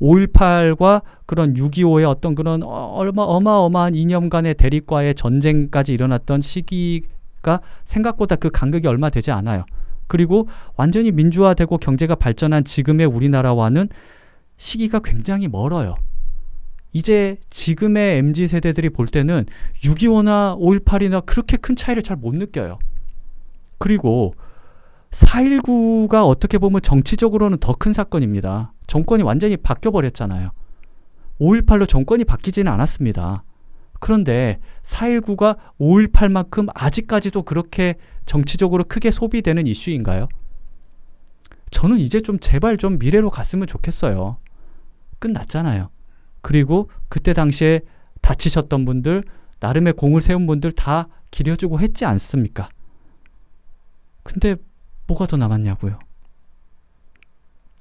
5.18과 그런 6.25의 어떤 그런 어마어마한 이념간의 대립과의 전쟁까지 일어났던 시기가 생각보다 그 간극이 얼마 되지 않아요. 그리고 완전히 민주화되고 경제가 발전한 지금의 우리나라와는 시기가 굉장히 멀어요. 이제 지금의 MZ세대들이 볼 때는 6.25나 5.18이나 그렇게 큰 차이를 잘 못 느껴요. 그리고 4.19가 어떻게 보면 정치적으로는 더 큰 사건입니다. 정권이 완전히 바뀌어버렸잖아요. 5.18로 정권이 바뀌지는 않았습니다. 그런데 4.19가 5.18만큼 아직까지도 그렇게 정치적으로 크게 소비되는 이슈인가요? 저는 이제 좀 제발 좀 미래로 갔으면 좋겠어요. 끝났잖아요. 그리고 그때 당시에 다치셨던 분들, 나름의 공을 세운 분들 다 기려주고 했지 않습니까? 근데 뭐가 더 남았냐고요.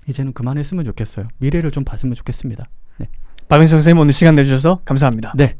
이제는 그만했으면 좋겠어요. 미래를 좀 봤으면 좋겠습니다. 네. 박은수 선생님 오늘 시간 내주셔서 감사합니다. 네.